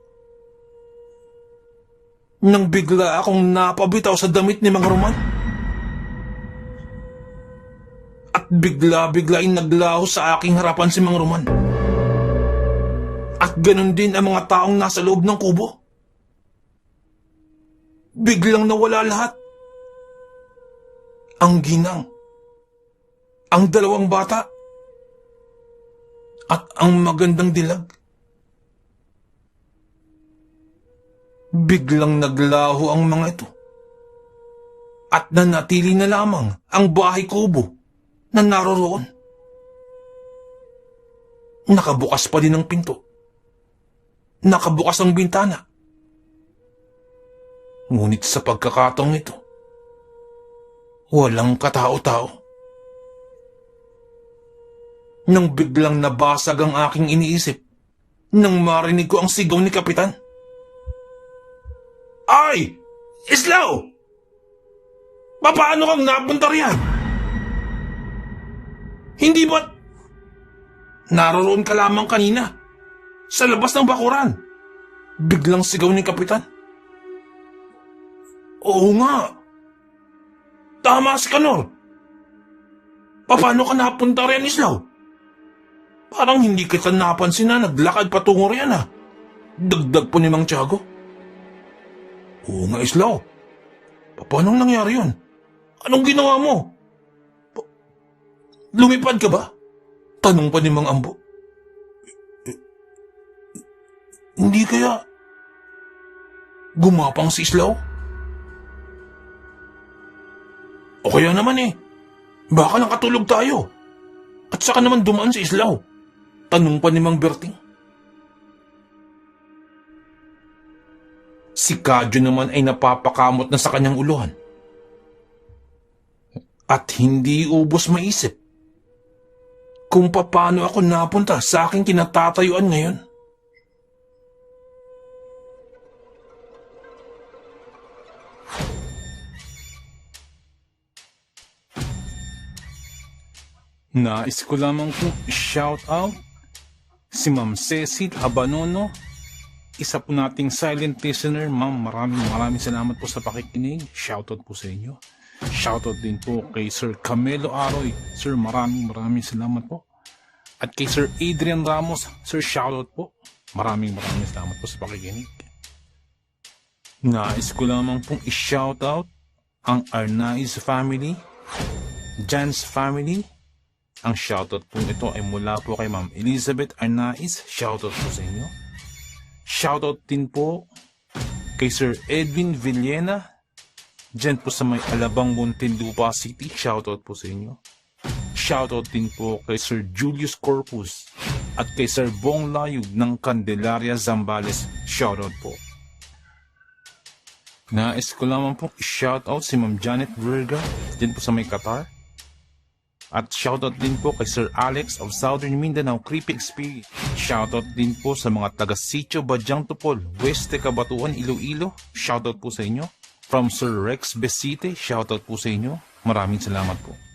Nang bigla akong napabitaw sa damit ni Mang Roman. At bigla-biglaing naglaho sa aking harapan si Mang Roman. At ganun din ang mga taong nasa loob ng kubo. Biglang nawala lahat. Ang ginang, ang dalawang bata, at ang magandang dilag. Biglang naglaho ang mga ito. At nanatili na lamang ang bahay kubo na naroroon. Nakabukas pa din ang pinto. Nakabukas ang bintana. Ngunit sa pagkakataong ito, walang katao-tao. Nang biglang nabasag ang aking iniisip, nang marinig ko ang sigaw ni Kapitan. Ay! Islaw! Paano kang napunta riyan? Hindi ba naroroon ka lamang kanina sa labas ng bakuran? Biglang sigaw ni Kapitan. Oo nga. Tama si Kanor. Paano ka napunta riyan, Islaw? Parang hindi kita napansin na naglakad patungo riyan ah. Dagdag po ni Mang Tiago. Oo nga, Islaw. Paano nangyari yun? Anong ginawa mo? Lumipad ka ba? Tanong pa ni Mang Ambo. Hindi kaya gumapang si Islaw? O kaya naman baka nakatulog tayo. At saka naman dumaan si Islaw. Tanong pa ni Mang Berting. Si Kadyo naman ay napapakamot na sa kanyang uluhan. At hindi ubos maisip kung paano ako napunta sa aking kinatatayuan ngayon. Nais ko lamang kong shout out si Ma'am Cecil Habanono, isa po nating silent listener. Ma'am, maraming salamat po sa pakikinig. Shoutout po sa inyo. Shoutout din po kay Sir Camelo Aroy. Sir, maraming salamat po. At kay Sir Adrian Ramos, Sir, shoutout po. Maraming salamat po sa pakikinig. Nais ko lamang pong i-shoutout ang Arnaiz family, Jan's family. Ang shoutout po ito ay mula po kay Ma'am Elizabeth Arnaiz. Shoutout po sa inyo. Shoutout din po kay Sir Edwin Villena, dyan po sa may Alabang, Muntinlupa City. Shoutout po sa inyo. Shoutout din po kay Sir Julius Corpus at kay Sir Bong Layug ng Candelaria, Zambales. Shoutout po. Nais ko lamang pong shoutout si Ma'am Janet Verga din po sa may Qatar. At shoutout din po kay Sir Alex of Southern Mindanao Creepy Experience. Shoutout din po sa mga taga Sitio Badyang Tupol, Weste Cabatuan, Iloilo. Shoutout po sa inyo. From Sir Rex Besite, shoutout po sa inyo. Maraming salamat po.